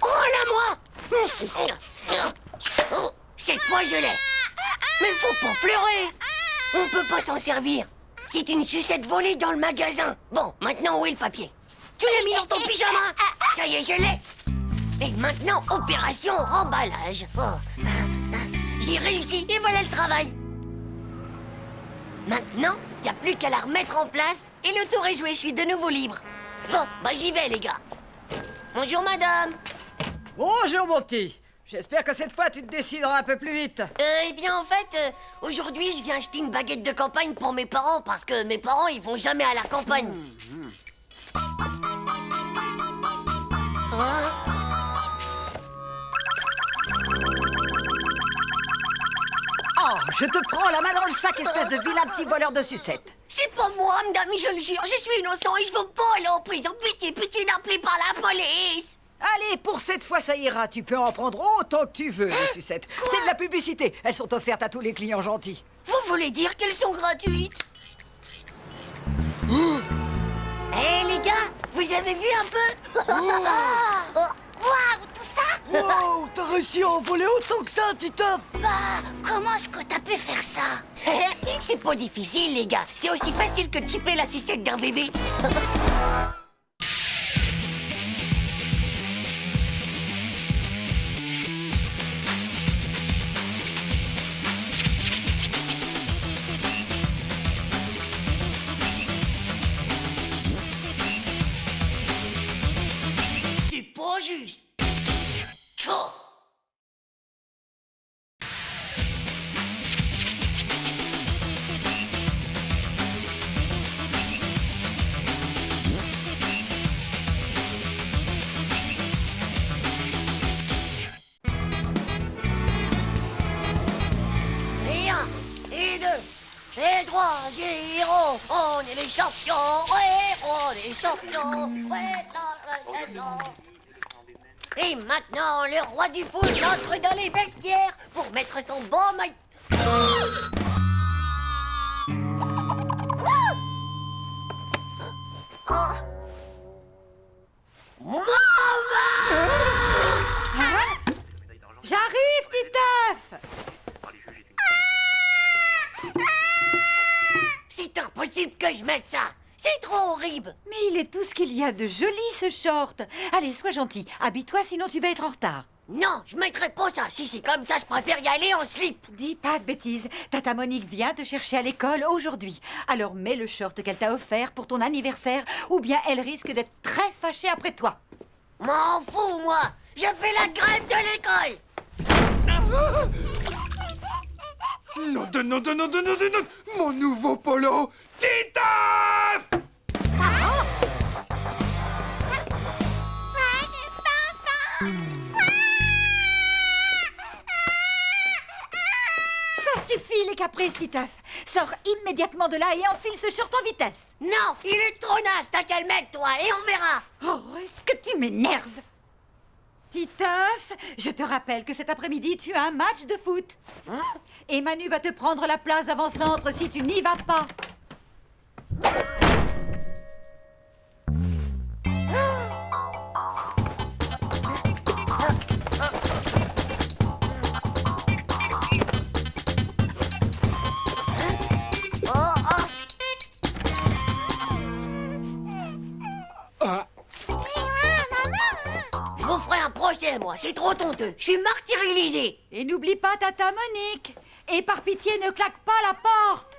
Oh là, moi! Oh, cette fois, je l'ai. Mais faut pas pleurer. On peut pas s'en servir. C'est une sucette volée dans le magasin. Bon, maintenant, où est le papier? Tu l'as mis dans ton pyjama? Ça y est, je l'ai. Et maintenant, opération remballage. Oh. J'ai réussi et voilà le travail. Maintenant, il n'y a plus qu'à la remettre en place et le tour est joué, je suis de nouveau libre. Bon, bah j'y vais, les gars. Bonjour, madame. Bonjour, mon petit. J'espère que cette fois, tu te décideras un peu plus vite. Eh bien, en fait, aujourd'hui, je viens acheter une baguette de campagne pour mes parents parce que mes parents, ils vont jamais à la campagne. Hein? Oh, je te prends la main dans le sac, espèce de vilain petit voleur de sucettes. C'est pas moi, madame, je le jure, je suis innocent et je veux pas aller en prison. Pitié, n'appelez pas la police. Allez, pour cette fois, ça ira. Tu peux en prendre autant que tu veux, les sucettes. C'est de la publicité. Elles sont offertes à tous les clients gentils. Vous voulez dire qu'elles sont gratuites? Eh, les gars, vous avez vu un peu? Waouh, tout ça? Wow, t'as réussi à en voler autant que ça, Titeuf! Bah, comment est-ce que t'as pu faire ça? C'est pas difficile, les gars. C'est aussi facile que de chipper la sucette d'un bébé. C'est pas juste. Tchou. Et un, et deux, et trois, héros, on est les champions, ouais, on est les champions, ouais, Et maintenant, le roi du foot entre dans les vestiaires pour mettre son bon maillot. que je mette ça. C'est trop horrible. Mais il est tout ce qu'il y a de joli, ce short. Allez, sois gentil. Habille-toi, sinon tu vas être en retard. Non, je mettrai pas ça. Si c'est comme ça, je préfère y aller en slip. Dis pas de bêtises. Tata Monique vient te chercher à l'école aujourd'hui. Alors mets le short qu'elle t'a offert pour ton anniversaire, ou bien elle risque d'être très fâchée après toi. M'en fous, moi. Je fais la grève de l'école. Non, mon nouveau polo, Titeuf! Ça suffit, les caprices, Titeuf. Sors immédiatement de là et enfile ce short en vitesse. Non, il est trop naze. T'as qu'à le mettre, toi, et on verra. Oh, est-ce que tu m'énerves? Titeuf, je te rappelle que cet après-midi, tu as un match de foot. Et Manu va te prendre la place d'avant-centre si tu n'y vas pas. Je vous ferai un procès, moi. C'est trop honteux. Je suis martyrisé. Et n'oublie pas Tata Monique. Et par pitié, ne claque pas la porte.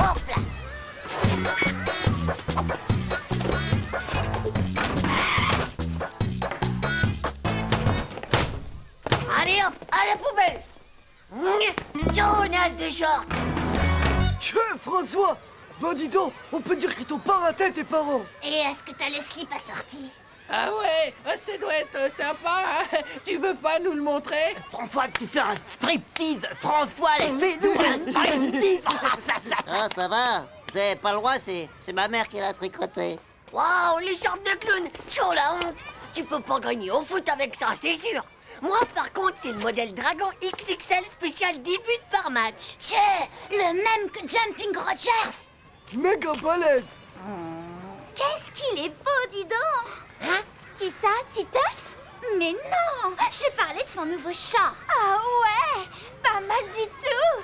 Hop là. Allez hop, à la poubelle. Ciao, naze de short. Tiens, François. Bah dis donc, on peut dire qu'ils t'ont pas raté, tes parents. Et est-ce que t'as le slip assorti? Ah ouais, ça doit être sympa, hein. Tu veux pas nous le montrer? François, tu fais un striptease. François, fais-nous un striptease. Ah, ça va. Vous avez pas le droit, c'est ma mère qui l'a tricoté. Waouh, les shorts de clown. Chaud la honte. Tu peux pas gagner au foot avec ça, c'est sûr. Moi, par contre, c'est le modèle Dragon XXL spécial 10 buts par match. Tiens, le même que Jumping Rogers. Méga balèze. Qu'est-ce qu'il est beau, dis donc. Hein? Qui ça, Titeuf? Mais non, je parlais de son nouveau short. Ah ouais, pas mal du tout.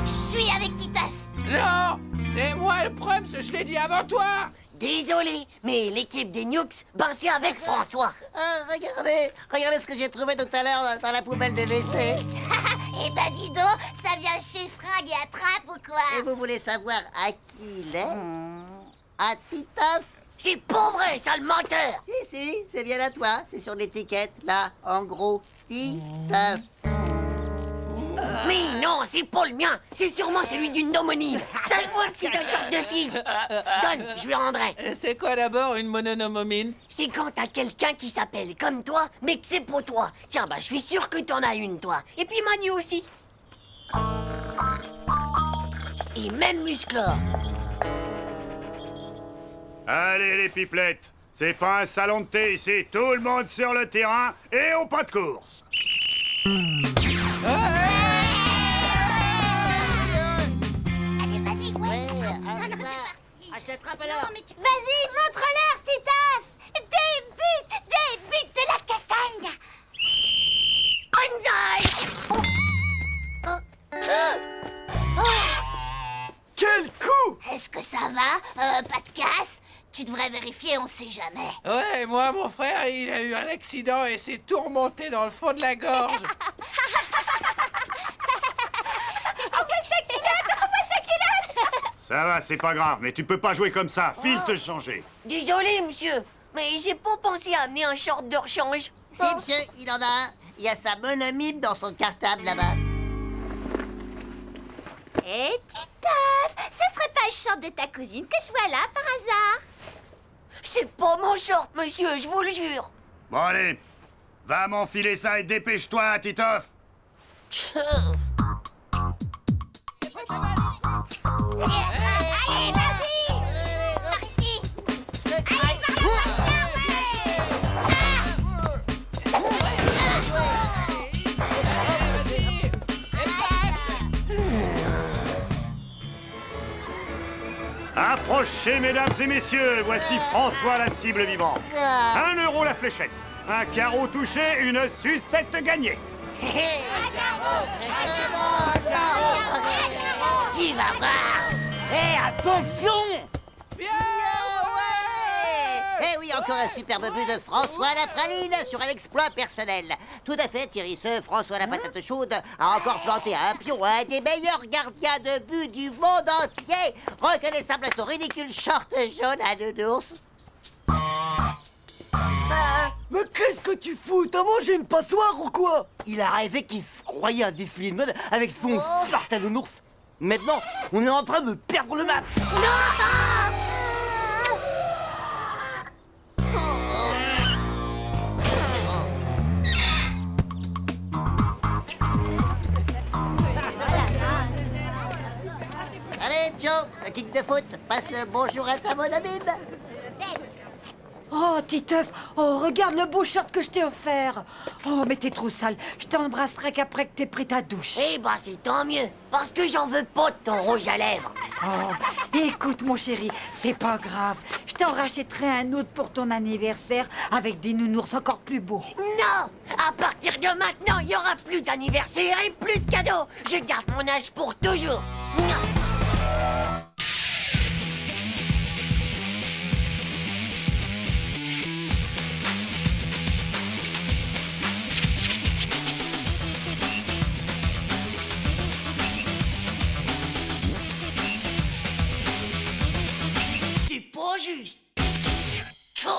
Je suis avec Titeuf. Non, c'est moi le problème, je l'ai dit avant toi. Désolé, mais l'équipe des Nukes, ben c'est avec François. Ah, regardez ce que j'ai trouvé tout à l'heure dans la poubelle de WC. Eh ben dis donc, ça vient chez Fringue et Attrape ou quoi? Et vous voulez savoir à qui il est? À Titeuf. C'est pas vrai, sale menteur. Si, c'est bien à toi. C'est sur l'étiquette, là, en gros. Titeuf. Mais non, c'est pas le mien. C'est sûrement celui d'une homonyme. Ça se voit que c'est un short de fille. Donne, je lui rendrai. C'est quoi d'abord une mononomomine? C'est quand t'as quelqu'un qui s'appelle comme toi, mais que c'est pour toi. Tiens, bah je suis sûr que t'en as une, toi. Et puis Manu aussi. Et même Musclor. Allez, les pipelettes. C'est pas un salon de thé ici. Tout le monde sur le terrain et au pas de course. Allez, vas-y, ouais. Non, c'est parti. Je t'attrape alors. Non, mais vas-y, montre-leur, Titeuf. Des buts de la castagne. Quel coup! Est-ce que ça va? Pas de casse? Tu devrais vérifier, on sait jamais. Ouais, moi, mon frère, il a eu un accident et s'est tout remonté dans le fond de la gorge. Ça va, c'est pas grave, mais tu peux pas jouer comme ça. File te changer. Désolé, monsieur, mais j'ai pas pensé à amener un short de rechange. Si, monsieur, il en a un. Il y a sa monomime dans son cartable là-bas. Hé, Titeuf, ce serait pas le short de ta cousine que je vois là, par hasard? C'est pas mon short, monsieur, je vous le jure. Bon, allez. Va m'enfiler ça et dépêche-toi, Titeuf. Allez, vas-y. Approchez, mesdames et messieurs, voici François la cible vivante. 1 euro la fléchette. Un carreau touché, une sucette gagnée. Tu vas voir. Hé, attention! Eh oui, encore un superbe but de François la praline sur un exploit personnel. Tout à fait, Thierry, ce François la patate chaude a encore planté un pion, un des meilleurs gardiens de but du monde entier, reconnaissable à son ridicule short jaune à nounours. Mais qu'est-ce que tu fous? T'as mangé une passoire ou quoi? Il a rêvé qu'il se croyait un défilé de mode avec son short à nounours. Maintenant, on est en train de perdre le match. Allez, Joe, le kick de foot, passe le bonjour à ta bonne amine. Oh, Titeuf, oh, regarde le beau short que je t'ai offert. Oh, mais t'es trop sale. Je t'embrasserai qu'après que t'aies pris ta douche. Eh ben, c'est tant mieux, parce que j'en veux pas de ton rouge à lèvres. Oh, écoute, mon chéri, c'est pas grave. Je t'en rachèterai un autre pour ton anniversaire avec des nounours encore plus beaux. Non! À partir de maintenant, il y aura plus d'anniversaire et plus de cadeaux. Je garde mon âge pour toujours. Non. Pas juste. Tchou.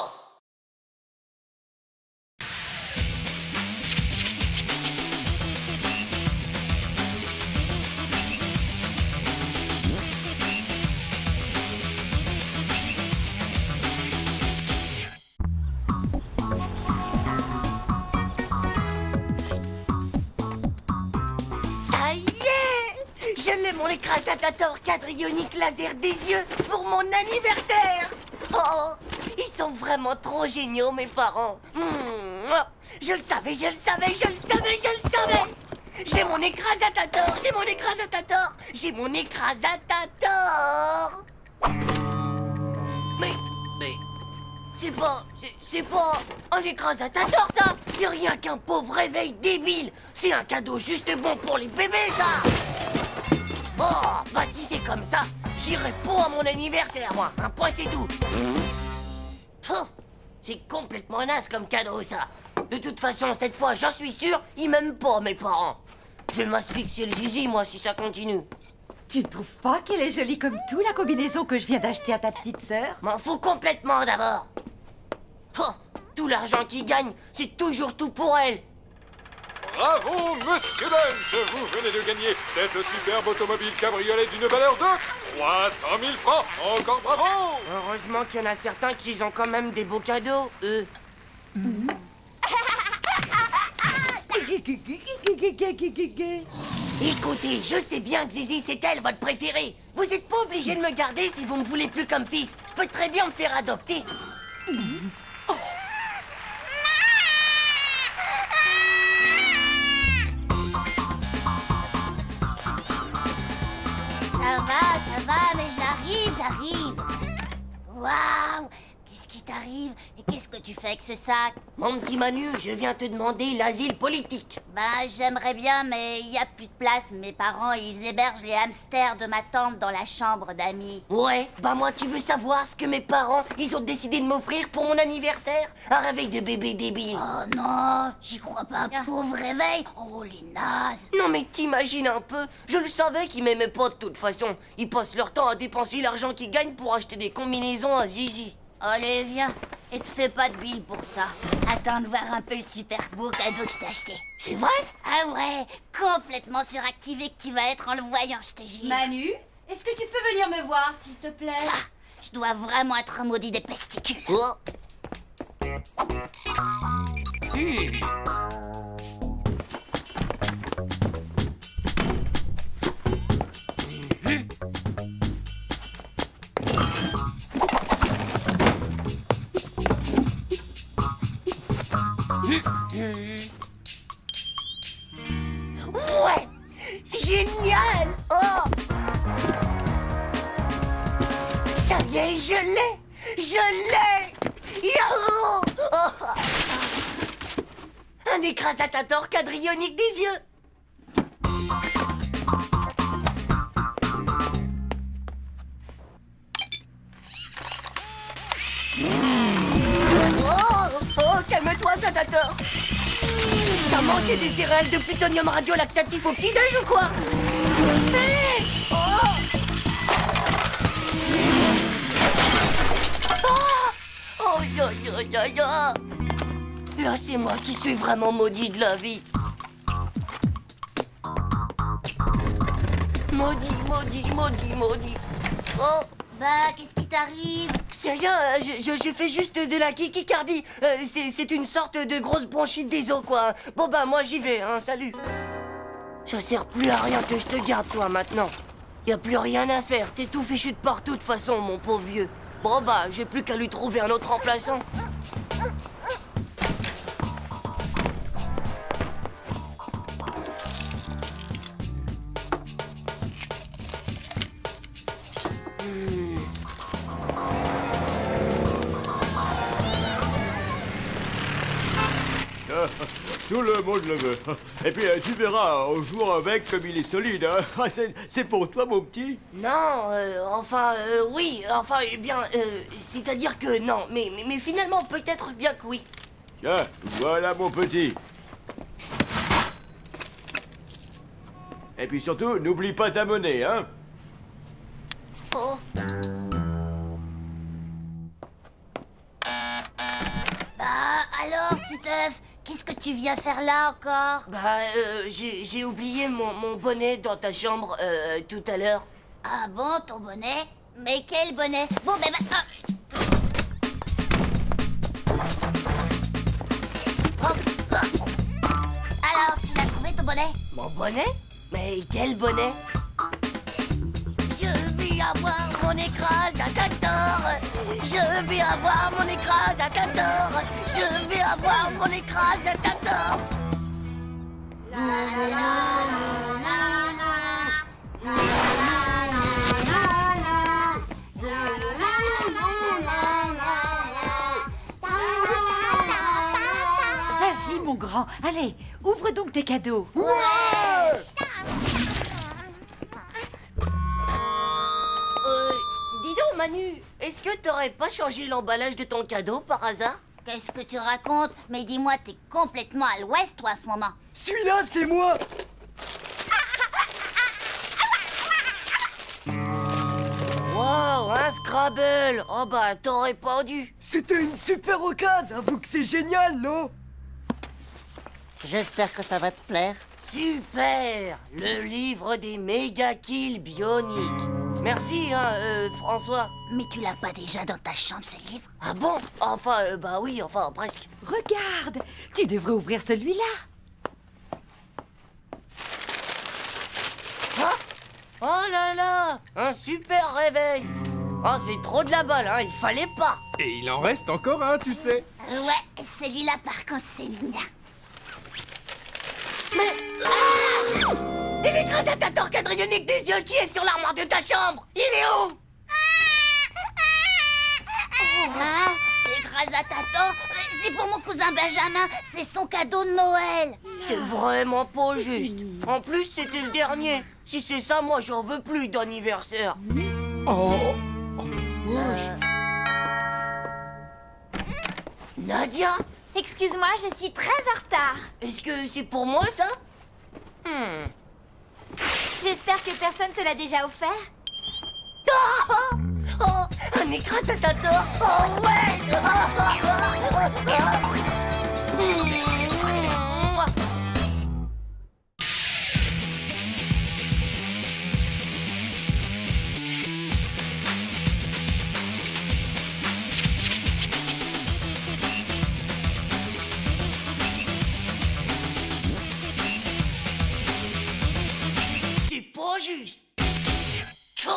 Ça y est! Je l'ai mon écrasatator quadrionique laser des yeux pour mon anniversaire! Oh! Ils sont vraiment trop géniaux, mes parents! Je le savais, je le savais, je le savais, je le savais! J'ai mon écrasatator, j'ai mon écrasatator, j'ai mon écrasatator! Mais, c'est pas un écrasatator, ça! C'est rien qu'un pauvre réveil débile! C'est un cadeau juste bon pour les bébés, ça! Oh, bah si c'est comme ça, j'irai pas à mon anniversaire, moi. Un point, c'est tout. C'est complètement naze comme cadeau, ça. De toute façon, cette fois, j'en suis sûr, ils m'aiment pas, mes parents. Je vais m'asphyxier le zizi, moi, si ça continue. Tu ne trouves pas qu'elle est jolie comme tout, la combinaison que je viens d'acheter à ta petite sœur? M'en fous complètement, d'abord. Tout l'argent qu'ils gagnent, c'est toujours tout pour elle. Bravo, monsieur Bunch! Vous venez de gagner cette superbe automobile cabriolet d'une valeur de 300 000 francs! Encore bravo! Heureusement qu'il y en a certains qui ont quand même des beaux cadeaux, eux. Écoutez, je sais bien que Zizi, c'est elle, votre préférée. Vous êtes pas obligé de me garder si vous me voulez plus comme fils. Je peux très bien me faire adopter. Ça va, mais j'arrive. Waouh! Qu'est-ce qui t'arrive? Et qu'est-ce que tu fais avec ce sac? Mon petit Manu, je viens te demander l'asile politique. Bah, j'aimerais bien, mais il y a plus de place. Mes parents, ils hébergent les hamsters de ma tante dans la chambre d'amis. Ouais, bah moi, tu veux savoir ce que mes parents, ils ont décidé de m'offrir pour mon anniversaire? Un réveil de bébé débile. Oh non, j'y crois pas. Pauvre réveil. Oh, les nazes. Non mais t'imagines un peu, je le savais qu'ils m'aimaient pas de toute façon. Ils passent leur temps à dépenser l'argent qu'ils gagnent pour acheter des combinaisons à Zizi. Allez, viens. Et te fais pas de bile pour ça. Attends de voir un peu le super beau cadeau que je t'ai acheté. C'est vrai? Ah ouais, complètement suractivé que tu vas être en le voyant, je te jure. Manu, est-ce que tu peux venir me voir, s'il te plaît? Je dois vraiment être maudit des pesticules. Oh. Ouais! Génial! Oh! Ça y est, je l'ai! Je l'ai! Yahoo! Oh. Un écrasatator quadrionique des yeux! Oh, calme-toi, Zatator! T'as mangé des céréales de plutonium radiolaxatif au petit-déj ou quoi? Hey! Oh! Oh! Yo, yo, yo, yo! Là, c'est moi qui suis vraiment maudit de la vie. Maudit, maudit, maudit, maudit. Oh! Bah, qu'est-ce qui t'arrive? C'est rien, je fais juste de la kikicardie. C'est une sorte de grosse bronchite des os, quoi. Bon bah, moi j'y vais, hein, salut. Ça sert plus à rien que je te garde, toi, maintenant. Y a plus rien à faire, t'es tout fichu de partout, de toute façon, mon pauvre vieux. Bon bah, j'ai plus qu'à lui trouver un autre remplaçant. Tout le monde le veut. Et puis tu verras, on joue avec comme il est solide. Hein. C'est pour toi, mon petit? Non, oui, enfin, eh bien, c'est-à-dire que non, mais finalement, peut-être bien que oui. Tiens, voilà mon petit. Et puis surtout, n'oublie pas ta monnaie, hein. Oh. Bah, alors, Titeuf, qu'est-ce que tu viens faire là encore? Bah, j'ai oublié mon bonnet dans ta chambre, tout à l'heure. Ah bon, ton bonnet? Mais quel bonnet? Bon, ben, Alors, tu l'as trouvé, ton bonnet? Mon bonnet? Mais quel bonnet? Je vais avoir mon écrasateur. Je vais avoir mon écrasateur. Je vais avoir mon écrasateur. Vas-y, mon grand. Allez, ouvre donc tes cadeaux. Ouais! Dis donc, Manu, est-ce que t'aurais pas changé l'emballage de ton cadeau par hasard? Qu'est-ce que tu racontes? Mais dis-moi, t'es complètement à l'ouest, toi, en ce moment. Celui-là, c'est moi. Wow, un Scrabble! Oh bah, t'aurais pas dû! C'était une super occasion. Avoue que c'est génial, non? J'espère que ça va te plaire. Super! Le livre des méga kills bioniques. Merci, hein, François. Mais tu l'as pas déjà dans ta chambre, ce livre? Ah bon? Enfin, bah oui, enfin, presque. Regarde, tu devrais ouvrir celui-là. Ah! Oh là là! Un super réveil! Oh, c'est trop de la balle, hein, il fallait pas! Et il en reste encore un, tu sais. Ouais, celui-là, par contre, c'est le mien. Mais... Ah! Et l'écrasatator quadrionique des yeux qui est sur l'armoire de ta chambre! Il est où? Ah, l'écrasatator, c'est pour mon cousin Benjamin. C'est son cadeau de Noël. C'est vraiment pas juste. En plus, c'était le dernier. Si c'est ça, moi, j'en veux plus d'anniversaire. Oh. Nadia? Excuse-moi, je suis très en retard. Est-ce que c'est pour moi, ça? J'espère que personne te l'a déjà offert. Oh, oh, un écrasatator! Oh ouais! C'est pas juste! Tchou!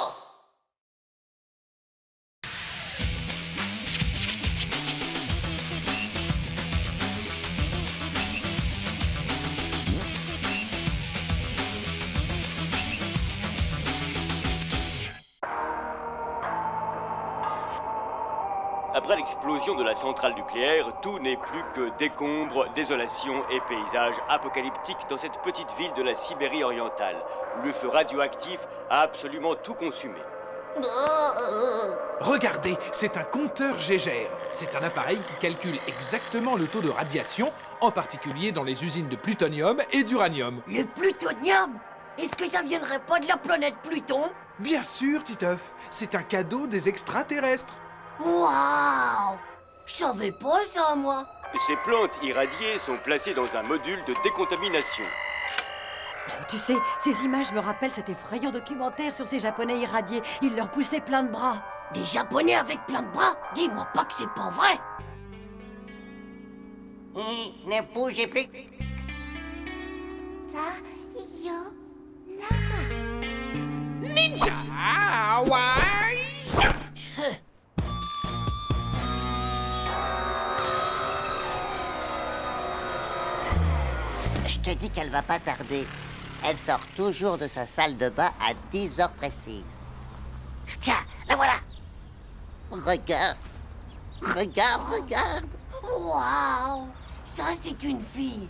Après l'explosion de la centrale nucléaire, tout n'est plus que décombres, désolation et paysages apocalyptiques dans cette petite ville de la Sibérie orientale, où le feu radioactif a absolument tout consumé. Regardez, c'est un compteur Gégère. C'est un appareil qui calcule exactement le taux de radiation, en particulier dans les usines de plutonium et d'uranium. Le plutonium? Est-ce que ça viendrait pas de la planète Pluton? Bien sûr, Titeuf, c'est un cadeau des extraterrestres. Waouh! Je savais pas ça, moi. Ces plantes irradiées sont placées dans un module de décontamination. Tu sais, ces images me rappellent cet effrayant documentaire sur ces Japonais irradiés. Ils leur poussaient plein de bras. Des Japonais avec plein de bras? Dis-moi pas que c'est pas vrai. Ne bougez plus. Ninja! Je te dis qu'elle va pas tarder. Elle sort toujours de sa salle de bain à 10 heures précises. Tiens, la voilà. Regarde. Regarde. Waouh! Ça, c'est une fille.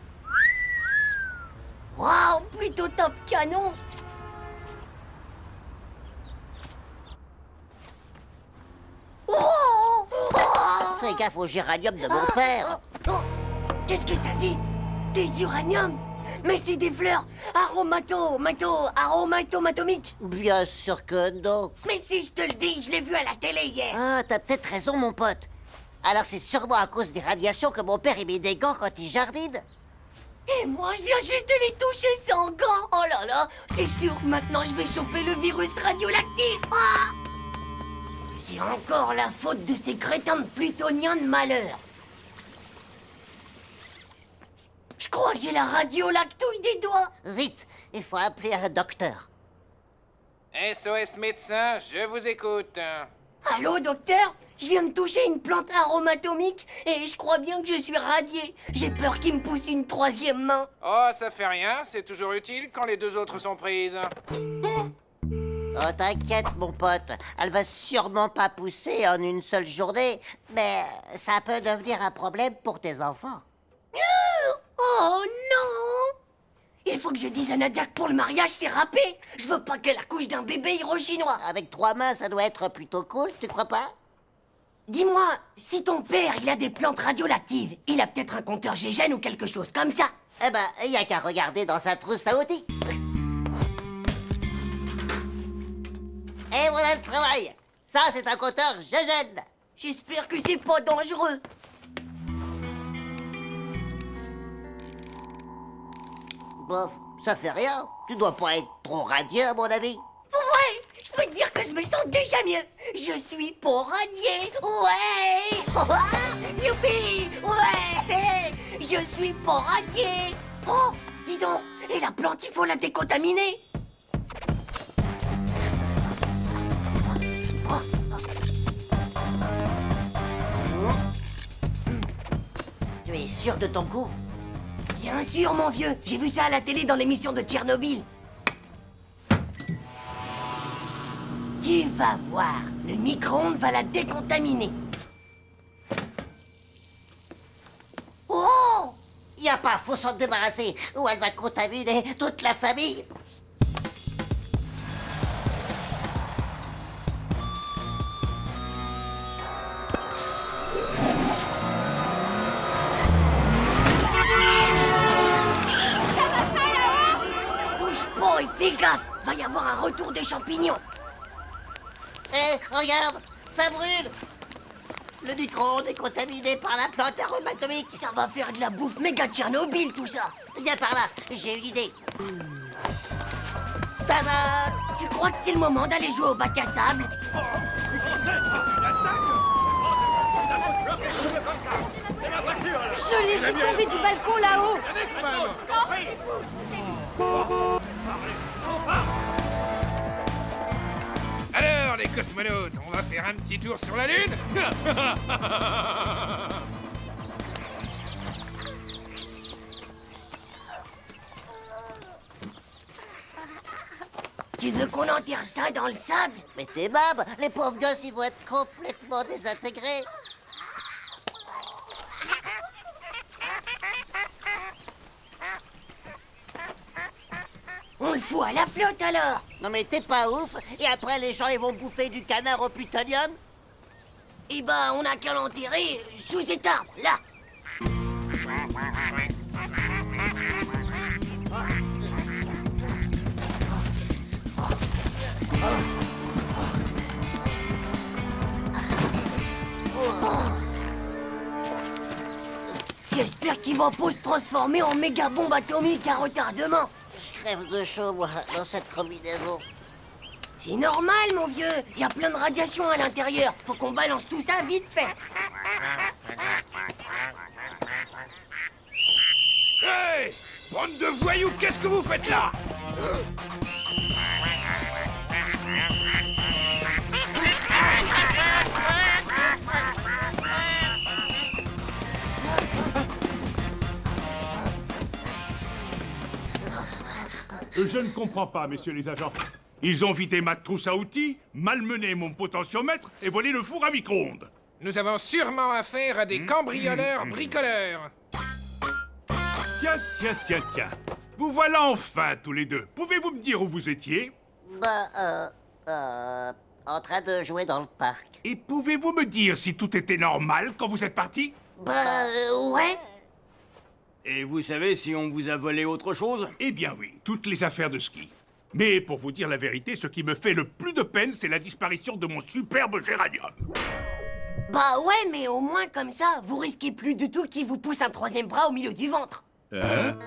Waouh! Plutôt top canon. Oh! Fais gaffe au géranium de mon père. Qu'est-ce que t'as dit? Des uraniums? Mais c'est des fleurs aromatomatomiques. Bien sûr que non. Mais si je te le dis, je l'ai vu à la télé hier. Ah, t'as peut-être raison, mon pote. Alors c'est sûrement à cause des radiations que mon père met des gants quand il jardine. Et moi, je viens juste de les toucher sans gants. Oh là là, c'est sûr, maintenant je vais choper le virus radioactif. Ah! C'est encore la faute de ces crétins de plutoniens de malheur. Je crois que j'ai la radiolactouille des doigts. Vite, il faut appeler un docteur. SOS médecin, je vous écoute. Allô, docteur? Je viens de toucher une plante aromatomique et je crois bien que je suis radié. J'ai peur qu'il me pousse une troisième main. Oh, ça fait rien, c'est toujours utile quand les deux autres sont prises. Oh, t'inquiète, mon pote. Elle va sûrement pas pousser en une seule journée, mais ça peut devenir un problème pour tes enfants. Oh non! Il faut que je dise à Nadia que pour le mariage, c'est râpé. Je veux pas qu'elle accouche d'un bébé hirochinois. Avec 3 mains, ça doit être plutôt cool, tu crois pas? Dis-moi, si ton père, il a des plantes radioactives, il a peut-être un compteur Gégène ou quelque chose comme ça. Eh ben, il y a qu'à regarder dans sa trousse à outils. Et voilà le travail. Ça, c'est un compteur Gégène. J'espère que c'est pas dangereux. Bof, ça fait rien. Tu dois pas être trop radieux, à mon avis. Ouais, je peux te dire que je me sens déjà mieux. Je suis pas radié. Ouais. Youpi. Ouais. Je suis pas radié. Oh, dis donc. Et la plante, il faut la décontaminer. Tu es sûr de ton coup? Bien sûr, mon vieux. J'ai vu ça à la télé dans l'émission de Tchernobyl. Tu vas voir. Le micro-ondes va la décontaminer. Oh! Y a pas, faut s'en débarrasser, ou elle va contaminer toute la famille. Oh, et fais gaffe, va y avoir un retour des champignons. Eh, regarde, ça brûle. Le micro-ondes est contaminé par la plante aromatomique. Ça va faire de la bouffe méga Tchernobyl, tout ça. Viens par là, j'ai une idée. Tada! Tu crois que c'est le moment d'aller jouer au bac à sable? Je l'ai vu tomber du balcon là-haut. Alors, les cosmonautes, on va faire un petit tour sur la Lune? Tu veux qu'on enterre ça dans le sable? Mais t'es bab, les pauvres gosses, ils vont être complètement désintégrés. le fout à la flotte alors. Non mais t'es pas ouf. Et après les gens ils vont bouffer du canard au plutonium. Eh ben, on a qu'à l'enterrer sous cet arbre, là. J'espère qu'il va pas se transformer en méga bombe atomique à retardement. Je crève de chaud, moi, dans cette combinaison. C'est normal, mon vieux. Il y a plein de radiation à l'intérieur. Faut qu'on balance tout ça vite fait. Hey! Bande de voyous, qu'est-ce que vous faites là? Je ne comprends pas, messieurs les agents. Ils ont vidé ma trousse à outils, malmené mon potentiomètre et volé le four à micro-ondes. Nous avons sûrement affaire à des cambrioleurs bricoleurs. Tiens. Vous voilà enfin, tous les deux. Pouvez-vous me dire où vous étiez? En train de jouer dans le parc. Et pouvez-vous me dire si tout était normal quand vous êtes partis? Ouais. Et vous savez si on vous a volé autre chose? Eh bien oui, toutes les affaires de ski. Mais pour vous dire la vérité, ce qui me fait le plus de peine, c'est la disparition de mon superbe géranium. Bah ouais, mais au moins comme ça, vous risquez plus du tout qu'il vous pousse un troisième bras au milieu du ventre. Hein?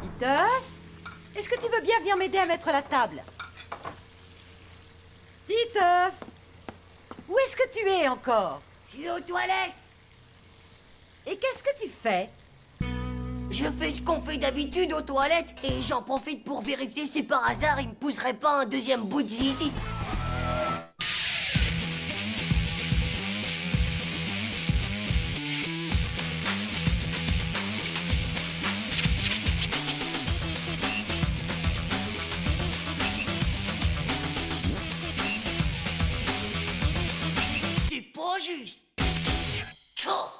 Titeuf, est-ce que tu veux bien venir m'aider à mettre la table? Titeuf, où est-ce que tu es encore? Je suis aux toilettes. Et qu'est-ce que tu fais? Je fais ce qu'on fait d'habitude aux toilettes et j'en profite pour vérifier si par hasard il me pousserait pas un deuxième bout de zizi. C'est pas juste. Tchao.